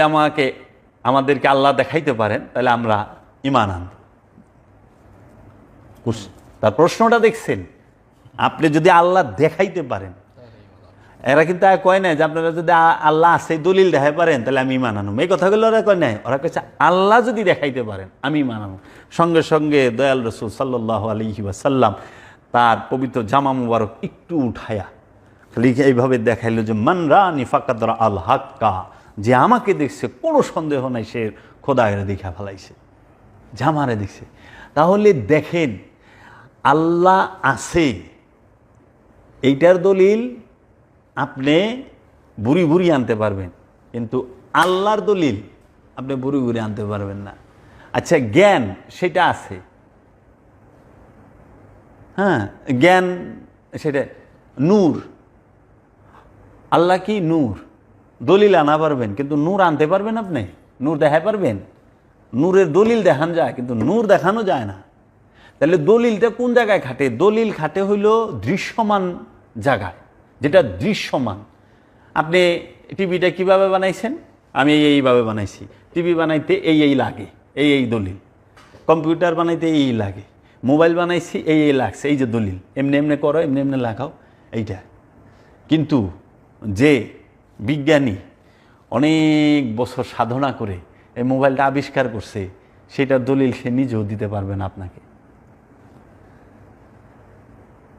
Speaker 3: আমাদেরকে আল্লাহ দেখাইতে পারেন তাহলে আমরা ঈমান আনব। তার প্রশ্নটা দেখছেন, আপনি যদি আল্লাহ দেখাইতে পারেন। এরা কিন্তু কয় নাই যে আপনারা যদি আল্লাহ আছে দলিল দেখাই পারেন তাহলে আমি ঈমান আনব, এই কথাগুলো ওরা কয় নাই। ওরা কইছে আল্লাহ যদি দেখাইতে পারেন আমি ঈমান আনব। সঙ্গে সঙ্গে দয়াল রাসূল সাল্লাল্লাহু আলাইহি ওয়াসাল্লাম তার পবিত্র জামা মুবারক একটু উঠায়া খালি এইভাবে দেখাইল যে মান রানি ফাকাদ রা আল হাক্কা, যে আমাকে দেখছে কোনো সন্দেহ নাই সে খোদায়ের দেখা ফেলাইছে, জামারে দেখছে। তাহলে দেখেন আল্লাহ আছে এইটার দলিল আপনি বুড়ি বুড়ি আনতে পারবেন, কিন্তু আল্লাহর দলিল আপনি বুড়ি বুড়ি আনতে পারবেন না। আচ্ছা, জ্ঞান সেটা আছে, হ্যাঁ জ্ঞান সেটা নূর। আল্লাহ কি নূর, দলিল আনা পারবেন, কিন্তু নূর আনতে পারবেন আপনি? নূর দেখাতে পারবেন? নূরের দলিল দেখানো যায়, কিন্তু নূর দেখানো যায় না। তাহলে দলিলটা কোন জায়গায় খাটে? দলিল খাটে হইল দৃশ্যমান জায়গায়, যেটা দৃশ্যমান। আপনি টিভিটা কিভাবে বানাইছেন? আমি এইভাবে বানাইছি। টিভি বানাইতে এই লাগে, এই দলিল। কম্পিউটার বানাইতে এই লাগে। মোবাইল বানাইছি এই লাগছে, এই যে দলিল। এমনি এমনি করো, এমনি এমনি লাগাও, এইটা। কিন্তু যে বিজ্ঞানী অনেক বছর সাধনা করে এই মোবাইলটা আবিষ্কার করছে, সেটার দলিল সে নিজেও দিতে পারবে না আপনাকে।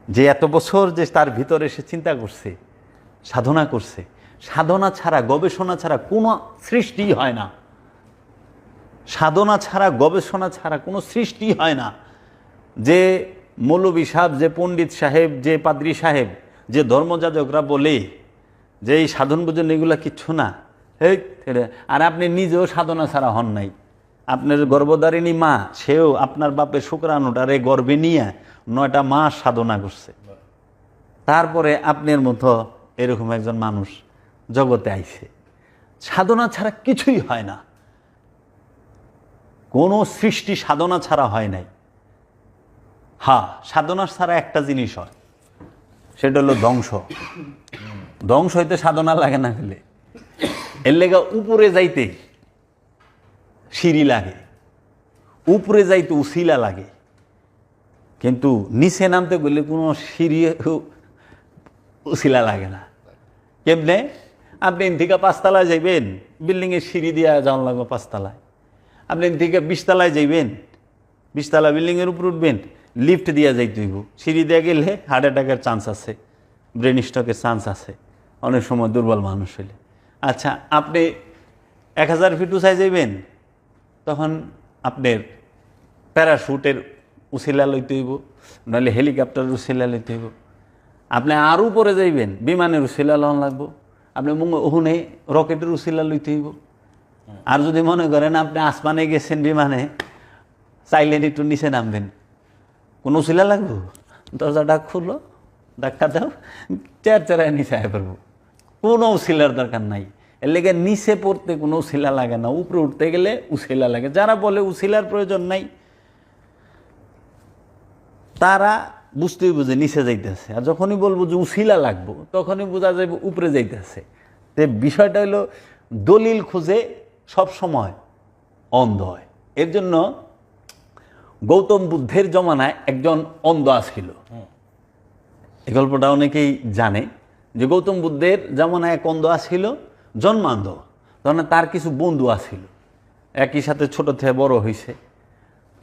Speaker 3: যে এত বছর যে তার ভিতরে সে চিন্তা করছে, সাধনা করছে, সাধনা ছাড়া, গবেষণা ছাড়া কোনো সৃষ্টি হয় না। সাধনা ছাড়া, গবেষণা ছাড়া কোনো সৃষ্টি হয় না। যে মৌলবী সাহেব, যে পণ্ডিত সাহেব, যে পাদ্রী সাহেব, যে ধর্মযাজকরা বলে যে এই সাধন ভোজন এগুলা কিচ্ছু না, আর আপনি নিজেও সাধনা ছাড়া হন নাই। আপনার গর্ভধারিণী মা, সেও আপনার বাপের শুক্রাণুটারে গর্ভে নিয়ে 9টা মাস সাধনা করছে, তারপরে আপনার মতো এরকম একজন মানুষ জগতে আইছে। সাধনা ছাড়া কিছুই হয় না, কোনো সৃষ্টি সাধনা ছাড়া হয় নাই। হ্যাঁ, সাধনা ছাড়া একটা জিনিস হয়, সেটা হলো ধ্বংস। ধ্বংস হইতে সাধনা লাগে না ফেলে, এর লেগা উপরে যাইতে সিঁড়ি লাগে, উপরে যাইতে উসিলা লাগে, কিন্তু নিচে নামতে গেলে কোনো সিঁড়ি উসিলা লাগে না। কেমনে? আপনি এন থেকে 5 তলায় যাইবেন, বিল্ডিংয়ের সিঁড়ি দিয়ে যাওয়ার লাগবে 5 তলায়। আপনি এন থেকে 20 তলায় যাইবেন, 20 তলা বিল্ডিংয়ের উপর উঠবেন, লিফট দিয়ে যাইতে হইব। সিঁড়ি দিয়ে গেলে হার্ট অ্যাটাকের চান্স আছে, ব্রেন স্ট্রোকের চান্স আছে অনেক সময় দুর্বল মানুষ হইলে। আচ্ছা, আপনি 1000 ফিট উঁচায় যাইবেন, তখন আপনার প্যারাশুটের উসিলা লইতে হইব, নাহলে হেলিকপ্টারের উসিলা লইতে হইব। আপনি আরও উপরে যাইবেন, বিমানের উসিলা লন লাগবো, আপনি ওখানে রকেটের উসিলা লইতে হইব। আর যদি মনে করেন আপনি আসমানে গেছেন বিমানে, চাইলেন একটু নিচে নামবেন, কোনো উসিলা লাগবো? দরজাটা খুললো, ধাক্কা দাও, চেরায় নিচে আয় পারবো। কোনো উসিলার দরকার নাই। এর লেগে নিচে পড়তে কোনো উসিলা লাগে না, উপরে উঠতে গেলে উসিলা লাগে। যারা বলে উসিলার প্রয়োজন নাই তারা বুঝতেই বুঝে নিচে যাইতেছে, আর যখনই বলবো যে উসিলা লাগবো তখনই বোঝা যাবে উপরে যাইতেছে। তো বিষয়টা হলো দলিল খুঁজে সব সময় অন্ধ হয়। এর জন্য গৌতম বুদ্ধের জমানায় একজন অন্ধ আছিল। এই গল্পটা অনেকেই জানে যে গৌতম বুদ্ধের জমানায় এক অন্ধ আছিল, জন্মান্ধ। তখন তার কিছু বন্ধু আছিল, একই সাথে ছোট থেকে বড় হয়েছে।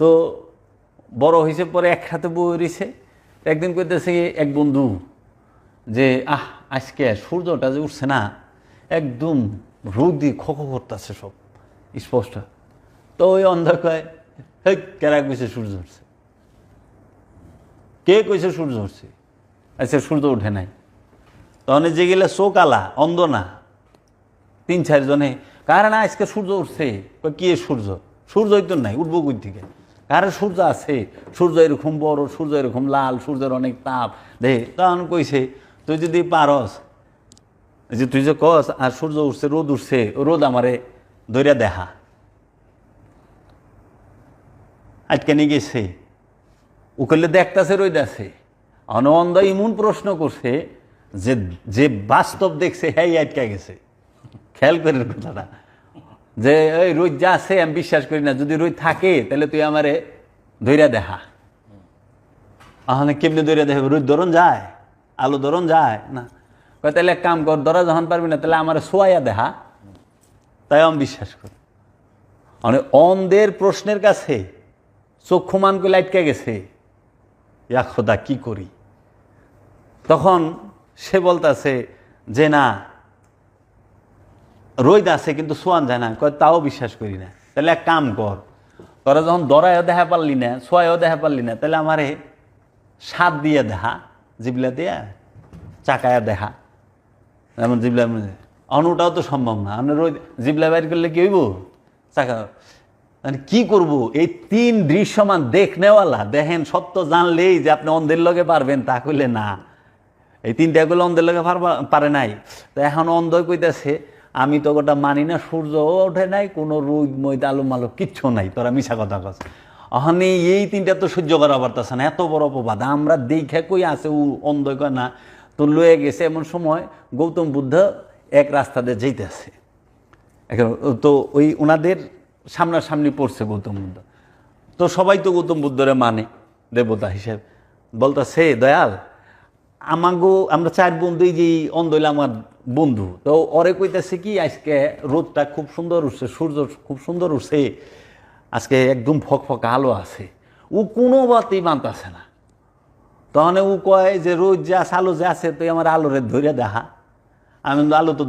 Speaker 3: তো বড় হয়েছে পরে একসাথে বই রয়েছে। একদিন কইতেছে এক বন্ধু যে আজকে সূর্যটা যে উঠছে না, একদম রোদি খো করতেছে সব স্পষ্ট। তো ওই অন্ধ কয়, হেই কেরা কইছে সূর্য উঠছে? কে কইছে সূর্য উঠছে? আচ্ছা সূর্য উঠে নাই। তখন যে গেলে চোখ আলা, অন্ধ না, 3-4 জনে কারণ আজকে সূর্য উঠছে। কি সূর্য? সূর্যই তো নাই, উঠবো কই থেকে? কারণ সূর্য আছে, সূর্য এরকম বড়, সূর্য এরকম লাল, সূর্যের অনেক তাপ দে। তখন কইছে তুই যদি পারস, যে তুই যে কস আর সূর্য উঠছে, রোদ উঠছে, রোদ আমারে ধইরা দেখা। আজকে নিয়ে গেছে, ও করলে দেখতেছে রোদ আছে। অন্ধ ইমন প্রশ্ন করছে যে যে বাস্তব দেখছে হ্যাঁ আটকা গেছে। খেয়াল করেন কথাটা, যে ওই রোদ যা আছে আমি বিশ্বাস করি না, যদি রোদ থাকে তাহলে তুই আমারে ধৈর্য দেখা। আহলে কেমনি ধৈর্য দেখাবে? রোদ ধরন যায়, আলো ধরন যায় না। কয় তাহলে এক কাম কর, ধরা যখন পারবি না তাহলে আমার সোয়াইয়া দেখা, তাই আমি বিশ্বাস করি। মানে অন্ধের প্রশ্নের কাছে চক্ষুমান করে আটকে গেছে, ইয়া খোদা কি করি? তখন সে বলতেছে যে না, রোদ আছে কিন্তু সোয়ান যায় না। কয় তাও বিশ্বাস করি না। তাহলে এক কাম কর, তোরা যখন দরায়ও দেখা পারলি না, সোয়াইও দেখা পারলি না, তাহলে আমারে সাত দিয়ে দেখা, জিবলা দিয়া চাকায়া দেখা। যেমন জিবলা অনুটাও তো সম্ভব না, আমরা রোদ জিবলা বাইর করলে কি হইব? চাকা মানে কি করব? এই 3 দৃশ্যমান দেখনেওয়ালা, দেখেন সত্য জানলেই যে আপনি অন্ধের লগে পারবেন তা কইলে না। এই 3টা গুলো অন্ধের লগে পারে নাই। তো এখন অন্ধ কইতেছে আমি তো গোটা মানি না, সূর্য ওঠে নাই, কোনো রোদ মইদ আলো মালো কিচ্ছু নাই, তোরা মিশা কথা কস। এখন এই 3টা তো সহ্য করা পারতেছে না, এত বড় অপবাদ। আমরা দেখে কই আছে ও অন্ধ কয় না, তো লয়ে গেছে। এমন সময় গৌতম বুদ্ধ এক রাস্তা দিয়ে যেতেছে, তো ওই ওনাদের সামনাসামনি পড়ছে গৌতম বুদ্ধ। তো সবাই তো গৌতম বুদ্ধরে মানে দেবতা হিসেবে। বলতেছে দয়াল, আমরা 4 বন্ধুই যে অন্ধ হইলে আমার বন্ধু। তো ওরে কইতেছে কি আজকে রোদটা খুব সুন্দর উঠছে, সূর্য খুব সুন্দর উঠছে, আজকে একদম ফকফকা আলো আছে। ও কোনো বাতেই মানতেছে না। তখন ও কয় যে রোদ যে আছে, আলো যে আছে, তুই আমার আলোরে ধরে দেখা। আমি আলো তো